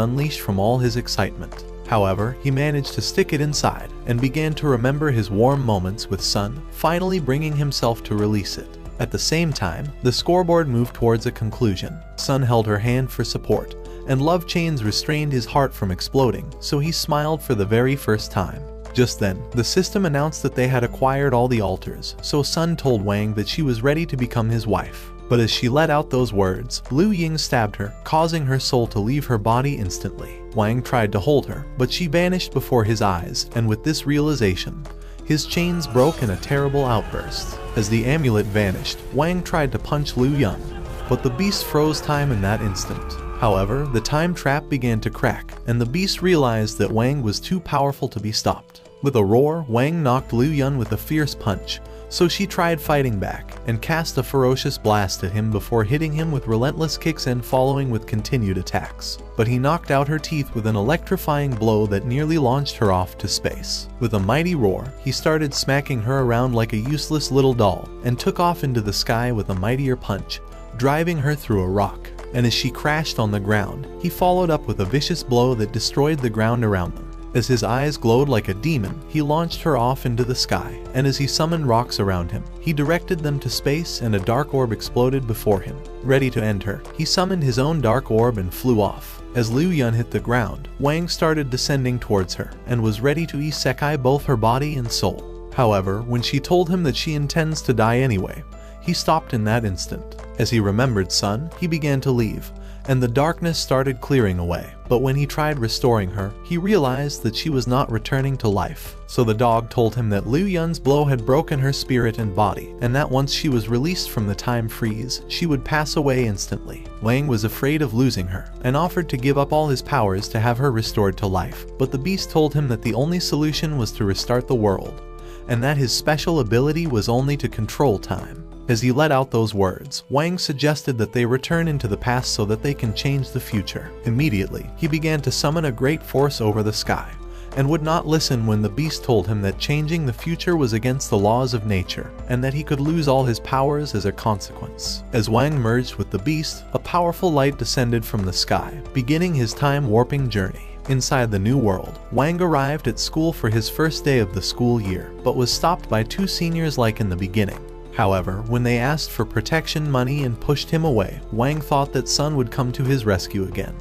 unleash from all his excitement. However, he managed to stick it inside and began to remember his warm moments with Sun, finally bringing himself to release it. At the same time, the scoreboard moved towards a conclusion. Sun held her hand for support, and love chains restrained his heart from exploding, so he smiled for the very first time. Just then, the system announced that they had acquired all the altars, so Sun told Wang that she was ready to become his wife. But as she let out those words, Liu Ying stabbed her, causing her soul to leave her body instantly. Wang tried to hold her, but she vanished before his eyes, and with this realization, his chains broke in a terrible outburst. As the amulet vanished, Wang tried to punch Liu Yun, but the beast froze time in that instant. However, the time trap began to crack, and the beast realized that Wang was too powerful to be stopped. With a roar, Wang knocked Liu Yun with a fierce punch, so she tried fighting back and cast a ferocious blast at him before hitting him with relentless kicks and following with continued attacks. But he knocked out her teeth with an electrifying blow that nearly launched her off to space. With a mighty roar, he started smacking her around like a useless little doll and took off into the sky with a mightier punch, driving her through a rock. And as she crashed on the ground, he followed up with a vicious blow that destroyed the ground around them. As his eyes glowed like a demon, he launched her off into the sky, and as he summoned rocks around him, he directed them to space and a dark orb exploded before him. Ready to end her, he summoned his own dark orb and flew off. As Liu Yun hit the ground, Wang started descending towards her, and was ready to isekai both her body and soul. However, when she told him that she intends to die anyway, he stopped in that instant. As he remembered Sun, he began to leave, and the darkness started clearing away. But when he tried restoring her, he realized that she was not returning to life. So the dog told him that Liu Yun's blow had broken her spirit and body, and that once she was released from the time freeze, she would pass away instantly. Wang was afraid of losing her, and offered to give up all his powers to have her restored to life. But the beast told him that the only solution was to restart the world, and that his special ability was only to control time. As he let out those words, Wang suggested that they return into the past so that they can change the future. Immediately, he began to summon a great force over the sky, and would not listen when the beast told him that changing the future was against the laws of nature, and that he could lose all his powers as a consequence. As Wang merged with the beast, a powerful light descended from the sky, beginning his time-warping journey. Inside the new world, Wang arrived at school for his first day of the school year, but was stopped by two seniors like in the beginning. However, when they asked for protection money and pushed him away, Wang thought that Sun would come to his rescue again.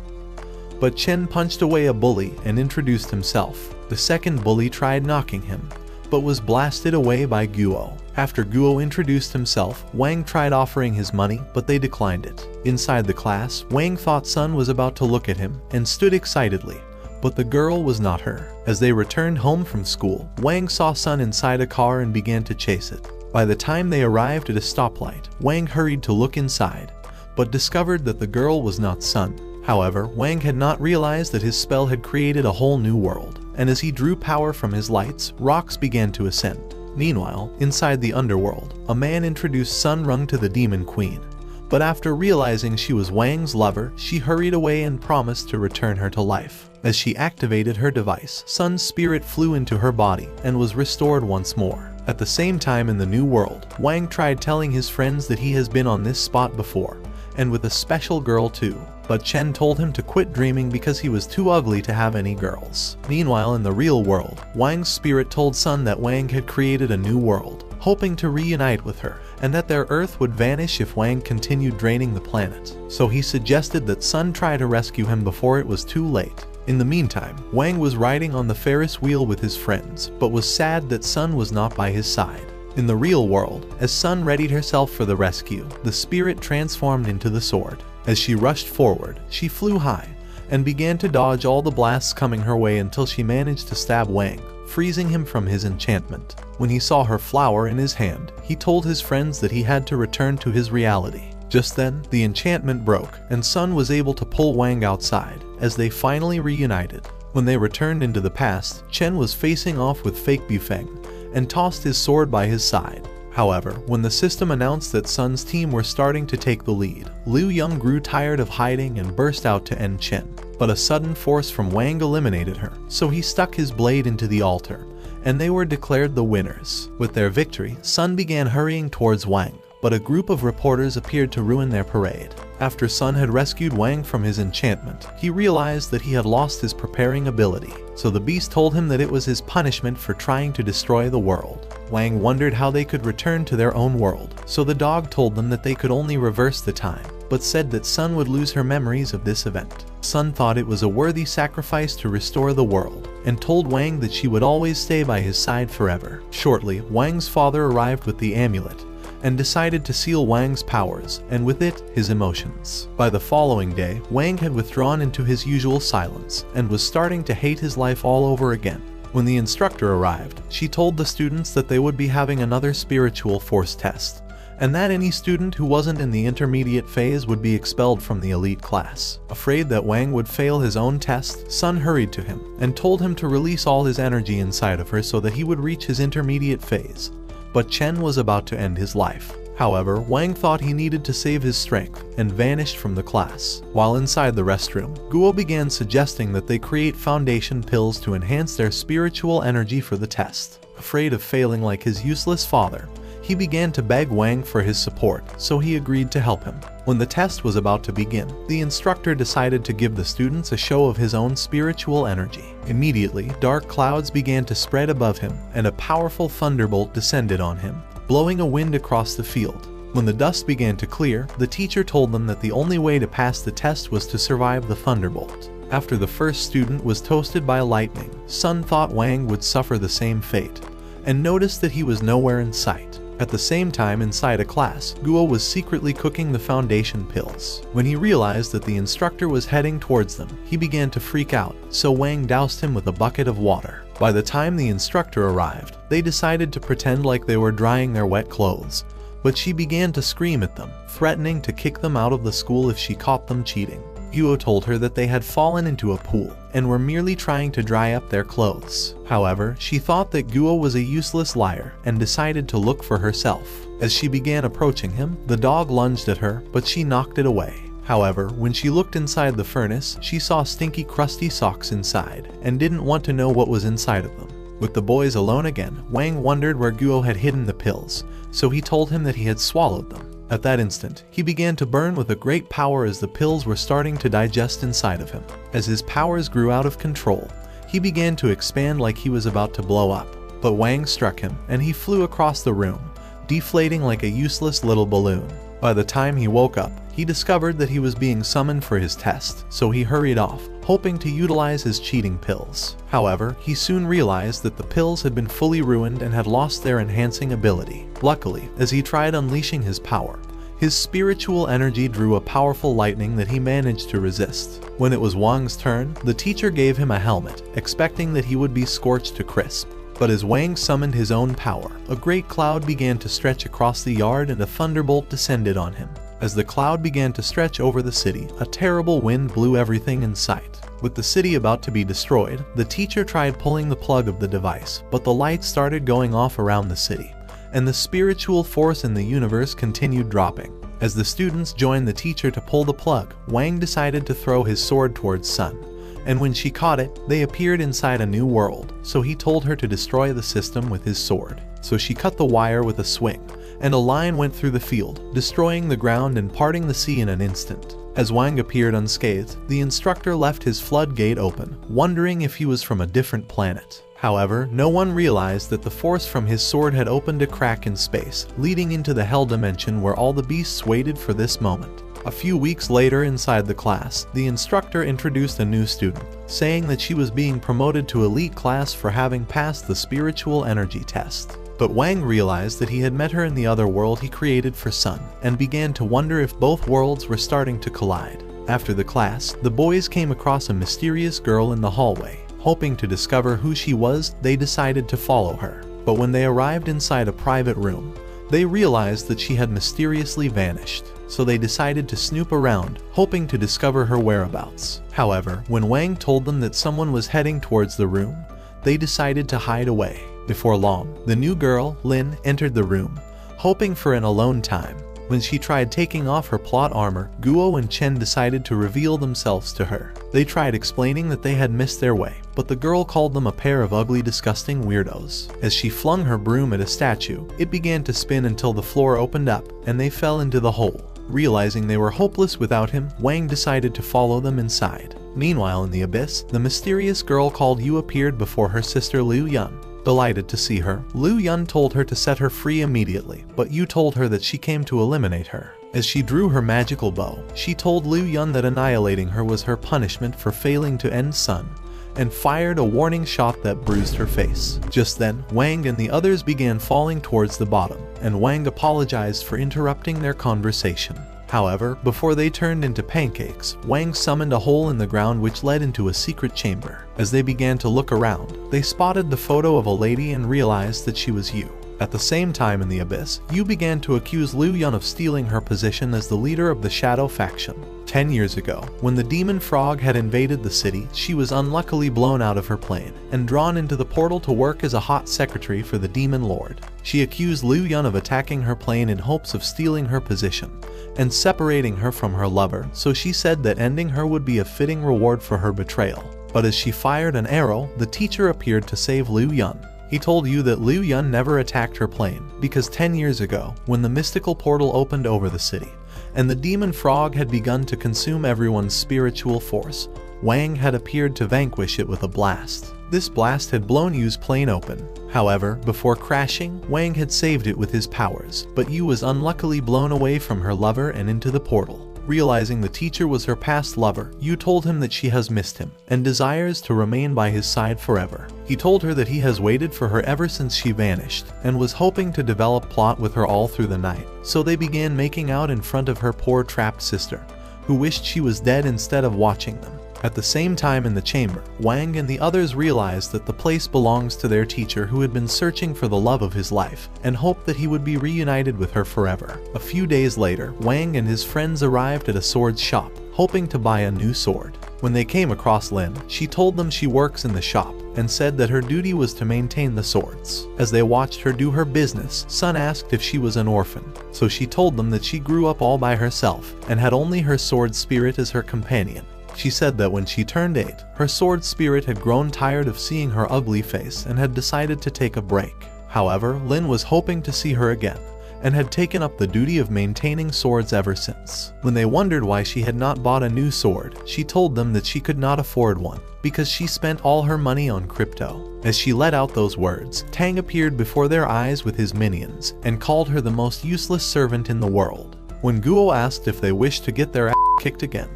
But Chen punched away a bully and introduced himself. The second bully tried knocking him, but was blasted away by Guo. After Guo introduced himself, Wang tried offering his money, but they declined it. Inside the class, Wang thought Sun was about to look at him and stood excitedly, but the girl was not her. As they returned home from school, Wang saw Sun inside a car and began to chase it. By the time they arrived at a stoplight, Wang hurried to look inside, but discovered that the girl was not Sun. However, Wang had not realized that his spell had created a whole new world, and as he drew power from his lights, rocks began to ascend. Meanwhile, inside the underworld, a man introduced Sun Rung to the Demon Queen, but after realizing she was Wang's lover, she hurried away and promised to return her to life. As she activated her device, Sun's spirit flew into her body and was restored once more. At the same time in the new world, Wang tried telling his friends that he has been on this spot before, and with a special girl too. but Chen told him to quit dreaming because he was too ugly to have any girls. Meanwhile, in the real world, Wang's spirit told Sun that Wang had created a new world, hoping to reunite with her, and that their Earth would vanish if Wang continued draining the planet. So he suggested that Sun try to rescue him before it was too late. In the meantime, Wang was riding on the Ferris wheel with his friends, but was sad that Sun was not by his side. In the real world, as Sun readied herself for the rescue, the spirit transformed into the sword. As she rushed forward, she flew high, and began to dodge all the blasts coming her way until she managed to stab Wang, freezing him from his enchantment. When he saw her flower in his hand, he told his friends that he had to return to his reality. Just then, the enchantment broke, and Sun was able to pull Wang outside, as they finally reunited. When they returned into the past, Chen was facing off with Fake Bufeng, and tossed his sword by his side. However, when the system announced that Sun's team were starting to take the lead, Liu Yong grew tired of hiding and burst out to end Chen. But a sudden force from Wang eliminated her, so he stuck his blade into the altar, and they were declared the winners. With their victory, Sun began hurrying towards Wang, but a group of reporters appeared to ruin their parade. After Sun had rescued Wang from his enchantment, he realized that he had lost his preparing ability, so the beast told him that it was his punishment for trying to destroy the world. Wang wondered how they could return to their own world, so the dog told them that they could only reverse the time, but said that Sun would lose her memories of this event. Sun thought it was a worthy sacrifice to restore the world, and told Wang that she would always stay by his side forever. Shortly, Wang's father arrived with the amulet, and decided to seal Wang's powers, and with it, his emotions. By the following day, Wang had withdrawn into his usual silence, and was starting to hate his life all over again. When the instructor arrived, she told the students that they would be having another spiritual force test, and that any student who wasn't in the intermediate phase would be expelled from the elite class. Afraid that Wang would fail his own test, Sun hurried to him, and told him to release all his energy inside of her so that he would reach his intermediate phase. But Chen was about to end his life. However, Wang thought he needed to save his strength, and vanished from the class. While inside the restroom, Guo began suggesting that they create foundation pills to enhance their spiritual energy for the test. Afraid of failing like his useless father, he began to beg Wang for his support, so he agreed to help him. When the test was about to begin, the instructor decided to give the students a show of his own spiritual energy. Immediately, dark clouds began to spread above him, and a powerful thunderbolt descended on him, blowing a wind across the field. When the dust began to clear, the teacher told them that the only way to pass the test was to survive the thunderbolt. After the first student was toasted by lightning, Sun thought Wang would suffer the same fate, and noticed that he was nowhere in sight. At the same time, inside a class, Guo was secretly cooking the foundation pills. When he realized that the instructor was heading towards them, he began to freak out, so Wang doused him with a bucket of water. By the time the instructor arrived, they decided to pretend like they were drying their wet clothes, but she began to scream at them, threatening to kick them out of the school if she caught them cheating. Guo told her that they had fallen into a pool, and were merely trying to dry up their clothes. However, she thought that Guo was a useless liar, and decided to look for herself. As she began approaching him, the dog lunged at her, but she knocked it away. However, when she looked inside the furnace, she saw stinky, crusty socks inside, and didn't want to know what was inside of them. With the boys alone again, Wang wondered where Guo had hidden the pills, so he told him that he had swallowed them. At that instant, he began to burn with a great power as the pills were starting to digest inside of him. As his powers grew out of control, he began to expand like he was about to blow up. But Wang struck him, and he flew across the room, deflating like a useless little balloon. By the time he woke up, he discovered that he was being summoned for his test, so he hurried off, hoping to utilize his cheating pills. However, he soon realized that the pills had been fully ruined and had lost their enhancing ability. Luckily, as he tried unleashing his power, his spiritual energy drew a powerful lightning that he managed to resist. When it was Wang's turn, the teacher gave him a helmet, expecting that he would be scorched to crisp. But as Wang summoned his own power, a great cloud began to stretch across the yard and a thunderbolt descended on him. As the cloud began to stretch over the city, a terrible wind blew everything in sight. With the city about to be destroyed, the teacher tried pulling the plug of the device, but the lights started going off around the city, and the spiritual force in the universe continued dropping. As the students joined the teacher to pull the plug, Wang decided to throw his sword towards Sun, and when she caught it, they appeared inside a new world, so he told her to destroy the system with his sword. So she cut the wire with a swing, and a line went through the field, destroying the ground and parting the sea in an instant. As Wang appeared unscathed, the instructor left his floodgate open, wondering if he was from a different planet. However, no one realized that the force from his sword had opened a crack in space, leading into the Hell dimension where all the beasts waited for this moment. A few weeks later inside the class, the instructor introduced a new student, saying that she was being promoted to elite class for having passed the spiritual energy test. But Wang realized that he had met her in the other world he created for Sun, and began to wonder if both worlds were starting to collide. After the class, the boys came across a mysterious girl in the hallway. Hoping to discover who she was, they decided to follow her. But when they arrived inside a private room, they realized that she had mysteriously vanished. So they decided to snoop around, hoping to discover her whereabouts. However, when Wang told them that someone was heading towards the room, they decided to hide away. Before long, the new girl, Lin, entered the room, hoping for an alone time. When she tried taking off her plot armor, Guo and Chen decided to reveal themselves to her. They tried explaining that they had missed their way, but the girl called them a pair of ugly, disgusting weirdos. As she flung her broom at a statue, it began to spin until the floor opened up, and they fell into the hole. Realizing they were hopeless without him, Wang decided to follow them inside. Meanwhile, in the abyss, the mysterious girl called Yu appeared before her sister Liu Yun. Delighted to see her, Liu Yun told her to set her free immediately, but Yu told her that she came to eliminate her. As she drew her magical bow, she told Liu Yun that annihilating her was her punishment for failing to end Sun, and fired a warning shot that bruised her face. Just then, Wang and the others began falling towards the bottom, and Wang apologized for interrupting their conversation. However, before they turned into pancakes, Wang summoned a hole in the ground which led into a secret chamber. As they began to look around, they spotted the photo of a lady and realized that she was Yu. At the same time in the abyss, Yu began to accuse Liu Yun of stealing her position as the leader of the Shadow faction. 10 years ago, when the demon frog had invaded the city, she was unluckily blown out of her plane and drawn into the portal to work as a hot secretary for the demon lord. She accused Liu Yun of attacking her plane in hopes of stealing her position and separating her from her lover, so she said that ending her would be a fitting reward for her betrayal. But as she fired an arrow, the teacher appeared to save Liu Yun. He told Yu that Liu Yun never attacked her plane, because 10 years ago, when the mystical portal opened over the city, and the demon frog had begun to consume everyone's spiritual force, Wang had appeared to vanquish it with a blast. This blast had blown Yu's plane open. However, before crashing, Wang had saved it with his powers, but Yu was unluckily blown away from her lover and into the portal. Realizing the teacher was her past lover, Yu told him that she has missed him and desires to remain by his side forever. He told her that he has waited for her ever since she vanished and was hoping to develop plot with her all through the night. So they began making out in front of her poor trapped sister, who wished she was dead instead of watching them. At the same time in the chamber, Wang and the others realized that the place belongs to their teacher who had been searching for the love of his life and hoped that he would be reunited with her forever. A few days later, Wang and his friends arrived at a sword shop, hoping to buy a new sword. When they came across Lin, she told them she works in the shop and said that her duty was to maintain the swords. As they watched her do her business, Sun asked if she was an orphan, so she told them that she grew up all by herself and had only her sword spirit as her companion. She said that when she turned 8, her sword spirit had grown tired of seeing her ugly face and had decided to take a break. However, Lin was hoping to see her again and had taken up the duty of maintaining swords ever since. When they wondered why she had not bought a new sword, she told them that she could not afford one because she spent all her money on crypto. As she let out those words, Tang appeared before their eyes with his minions and called her the most useless servant in the world. When Guo asked if they wished to get their ass kicked again,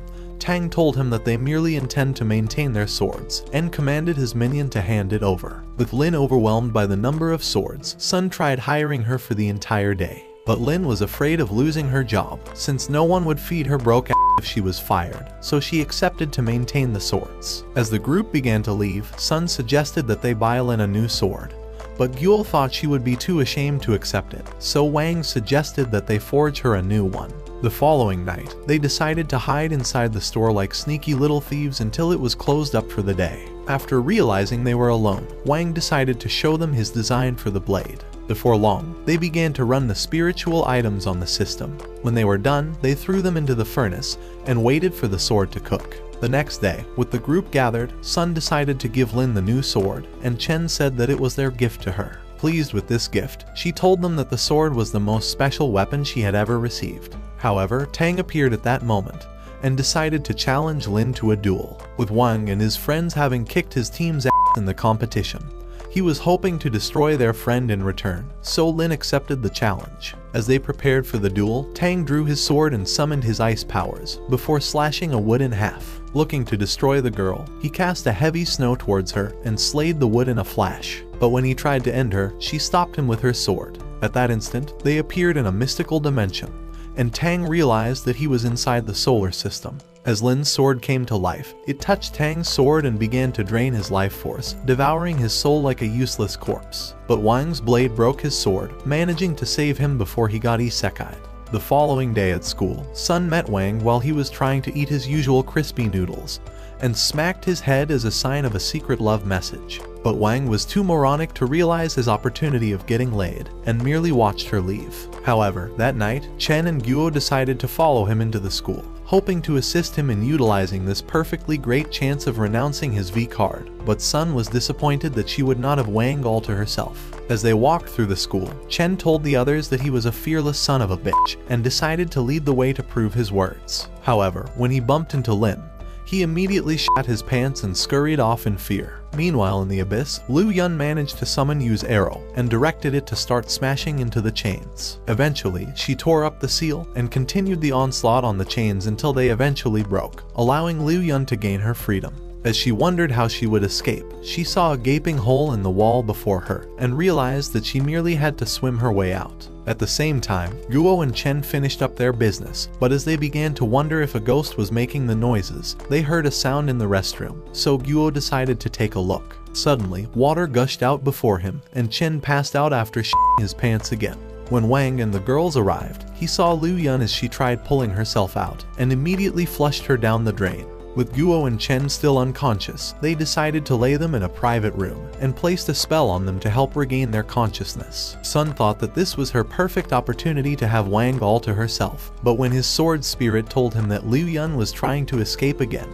Tang told him that they merely intend to maintain their swords, and commanded his minion to hand it over. With Lin overwhelmed by the number of swords, Sun tried hiring her for the entire day. But Lin was afraid of losing her job, since no one would feed her broke ass if she was fired, so she accepted to maintain the swords. As the group began to leave, Sun suggested that they buy Lin a new sword. But Gyul thought she would be too ashamed to accept it, so Wang suggested that they forge her a new one. The following night, they decided to hide inside the store like sneaky little thieves until it was closed up for the day. After realizing they were alone, Wang decided to show them his design for the blade. Before long, they began to run the spiritual items on the system. When they were done, they threw them into the furnace and waited for the sword to cook. The next day, with the group gathered, Sun decided to give Lin the new sword, and Chen said that it was their gift to her. Pleased with this gift, she told them that the sword was the most special weapon she had ever received. However, Tang appeared at that moment and decided to challenge Lin to a duel. With Wang and his friends having kicked his team's ass in the competition, he was hoping to destroy their friend in return, so Lin accepted the challenge. As they prepared for the duel, Tang drew his sword and summoned his ice powers, before slashing a wood in half. Looking to destroy the girl, he cast a heavy snow towards her and slayed the wood in a flash. But when he tried to end her, she stopped him with her sword. At that instant, they appeared in a mystical dimension, and Tang realized that he was inside the solar system. As Lin's sword came to life, it touched Tang's sword and began to drain his life force, devouring his soul like a useless corpse. But Wang's blade broke his sword, managing to save him before he got isekai'd. The following day at school, Sun met Wang while he was trying to eat his usual crispy noodles, and smacked his head as a sign of a secret love message. But Wang was too moronic to realize his opportunity of getting laid, and merely watched her leave. However, that night, Chen and Guo decided to follow him into the school, hoping to assist him in utilizing this perfectly great chance of renouncing his V card. But Sun was disappointed that she would not have Wang all to herself. As they walked through the school, Chen told the others that he was a fearless son of a bitch, and decided to lead the way to prove his words. However, when he bumped into Lin, he immediately shat his pants and scurried off in fear. Meanwhile, in the abyss, Liu Yun managed to summon Yu's arrow and directed it to start smashing into the chains. Eventually, she tore up the seal and continued the onslaught on the chains until they eventually broke, allowing Liu Yun to gain her freedom. As she wondered how she would escape, she saw a gaping hole in the wall before her and realized that she merely had to swim her way out. At the same time, Guo and Chen finished up their business, but as they began to wonder if a ghost was making the noises, they heard a sound in the restroom, so Guo decided to take a look. Suddenly, water gushed out before him, and Chen passed out after shitting his pants again. When Wang and the girls arrived, he saw Liu Yun as she tried pulling herself out, and immediately flushed her down the drain. With Guo and Chen still unconscious, they decided to lay them in a private room and placed a spell on them to help regain their consciousness. Sun thought that this was her perfect opportunity to have Wang all to herself, but when his sword spirit told him that Liu Yun was trying to escape again,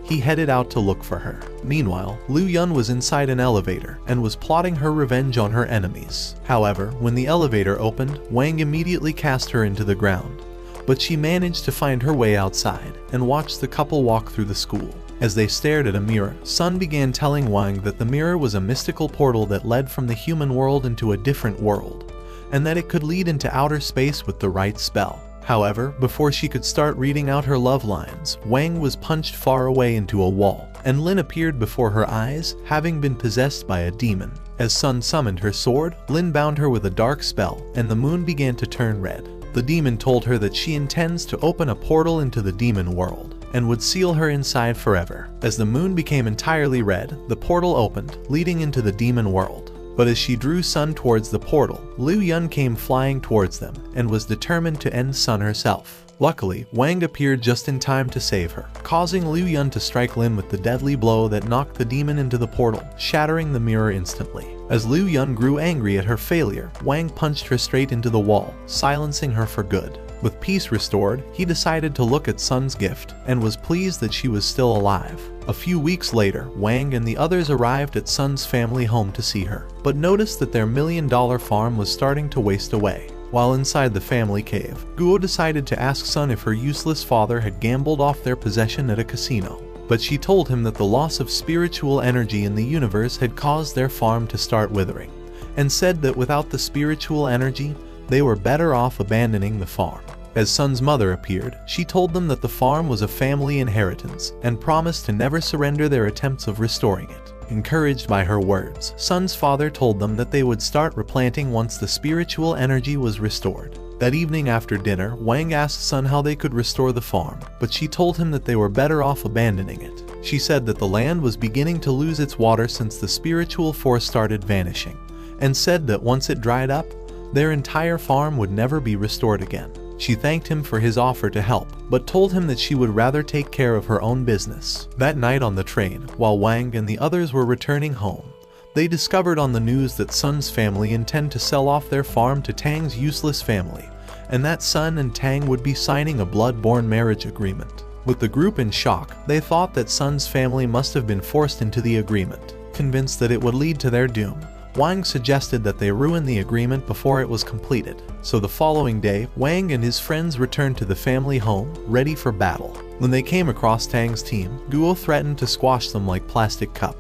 he headed out to look for her. Meanwhile, Liu Yun was inside an elevator and was plotting her revenge on her enemies. However, when the elevator opened, Wang immediately cast her into the ground. But she managed to find her way outside and watched the couple walk through the school. As they stared at a mirror, Sun began telling Wang that the mirror was a mystical portal that led from the human world into a different world, and that it could lead into outer space with the right spell. However, before she could start reading out her love lines, Wang was punched far away into a wall, and Lin appeared before her eyes, having been possessed by a demon. As Sun summoned her sword, Lin bound her with a dark spell, and the moon began to turn red. The demon told her that she intends to open a portal into the demon world, and would seal her inside forever. As the moon became entirely red, the portal opened, leading into the demon world. But as she drew Sun towards the portal, Liu Yun came flying towards them, and was determined to end Sun herself. Luckily, Wang appeared just in time to save her, causing Liu Yun to strike Lin with the deadly blow that knocked the demon into the portal, shattering the mirror instantly. As Liu Yun grew angry at her failure, Wang punched her straight into the wall, silencing her for good. With peace restored, he decided to look at Sun's gift, and was pleased that she was still alive. A few weeks later, Wang and the others arrived at Sun's family home to see her, but noticed that their $1 million farm was starting to waste away. While inside the family cave, Guo decided to ask Sun if her useless father had gambled off their possession at a casino. But she told him that the loss of spiritual energy in the universe had caused their farm to start withering, and said that without the spiritual energy, they were better off abandoning the farm. As Sun's mother appeared, she told them that the farm was a family inheritance, and promised to never surrender their attempts of restoring it. Encouraged by her words, Sun's father told them that they would start replanting once the spiritual energy was restored. That evening after dinner, Wang asked Sun how they could restore the farm, but she told him that they were better off abandoning it. She said that the land was beginning to lose its water since the spiritual force started vanishing, and said that once it dried up, their entire farm would never be restored again. She thanked him for his offer to help, but told him that she would rather take care of her own business. That night on the train, while Wang and the others were returning home, they discovered on the news that Sun's family intend to sell off their farm to Tang's useless family, and that Sun and Tang would be signing a blood-borne marriage agreement. With the group in shock, they thought that Sun's family must have been forced into the agreement. Convinced that it would lead to their doom, Wang suggested that they ruin the agreement before it was completed. So the following day, Wang and his friends returned to the family home, ready for battle. When they came across Tang's team, Guo threatened to squash them like plastic cup,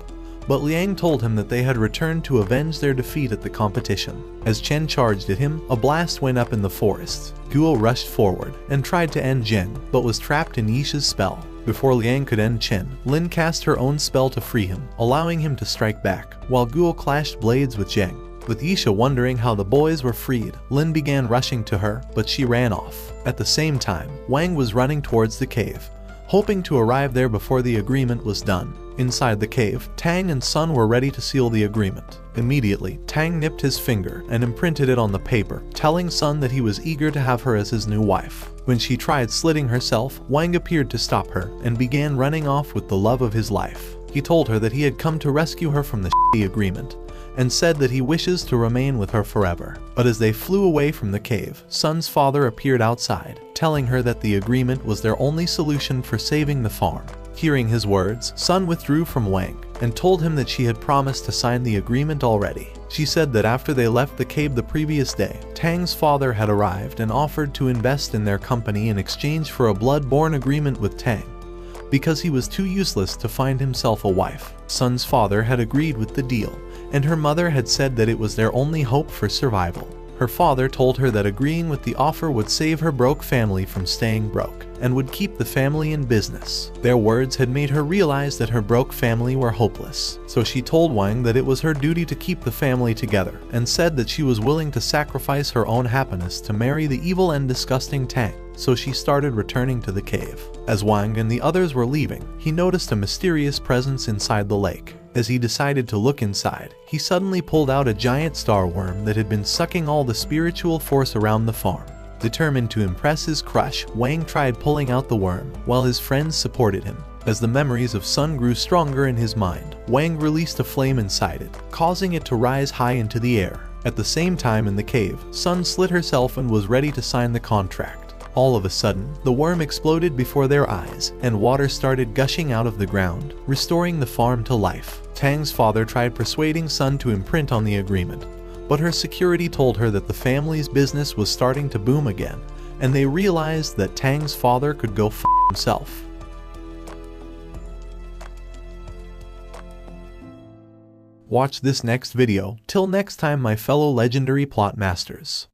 but Liang told him that they had returned to avenge their defeat at the competition. As Chen charged at him, a blast went up in the forest. Guo rushed forward and tried to end Zheng, but was trapped in Yisha's spell. Before Liang could end Chen, Lin cast her own spell to free him, allowing him to strike back, while Guo clashed blades with Zheng. With Yisha wondering how the boys were freed, Lin began rushing to her, but she ran off. At the same time, Wang was running towards the cave, hoping to arrive there before the agreement was done. Inside the cave, Tang and Sun were ready to seal the agreement. Immediately, Tang nipped his finger and imprinted it on the paper, telling Sun that he was eager to have her as his new wife. When she tried slitting herself, Wang appeared to stop her and began running off with the love of his life. He told her that he had come to rescue her from the shitty agreement, and said that he wishes to remain with her forever. But as they flew away from the cave, Sun's father appeared outside, telling her that the agreement was their only solution for saving the farm. Hearing his words, Sun withdrew from Wang and told him that she had promised to sign the agreement already. She said that after they left the cave the previous day, Tang's father had arrived and offered to invest in their company in exchange for a blood-born agreement with Tang, because he was too useless to find himself a wife. Sun's father had agreed with the deal, and her mother had said that it was their only hope for survival. Her father told her that agreeing with the offer would save her broke family from staying broke, and would keep the family in business. Their words had made her realize that her broke family were hopeless, so she told Wang that it was her duty to keep the family together, and said that she was willing to sacrifice her own happiness to marry the evil and disgusting Tang. So she started returning to the cave. As Wang and the others were leaving, he noticed a mysterious presence inside the lake. As he decided to look inside, he suddenly pulled out a giant star worm that had been sucking all the spiritual force around the farm. Determined to impress his crush, Wang tried pulling out the worm, while his friends supported him. As the memories of Sun grew stronger in his mind, Wang released a flame inside it, causing it to rise high into the air. At the same time in the cave, Sun slit herself and was ready to sign the contract. All of a sudden, the worm exploded before their eyes, and water started gushing out of the ground, restoring the farm to life. Tang's father tried persuading Sun to imprint on the agreement, but her security told her that the family's business was starting to boom again, and they realized that Tang's father could go f*** himself. Watch this next video. Till next time, my fellow legendary plot masters.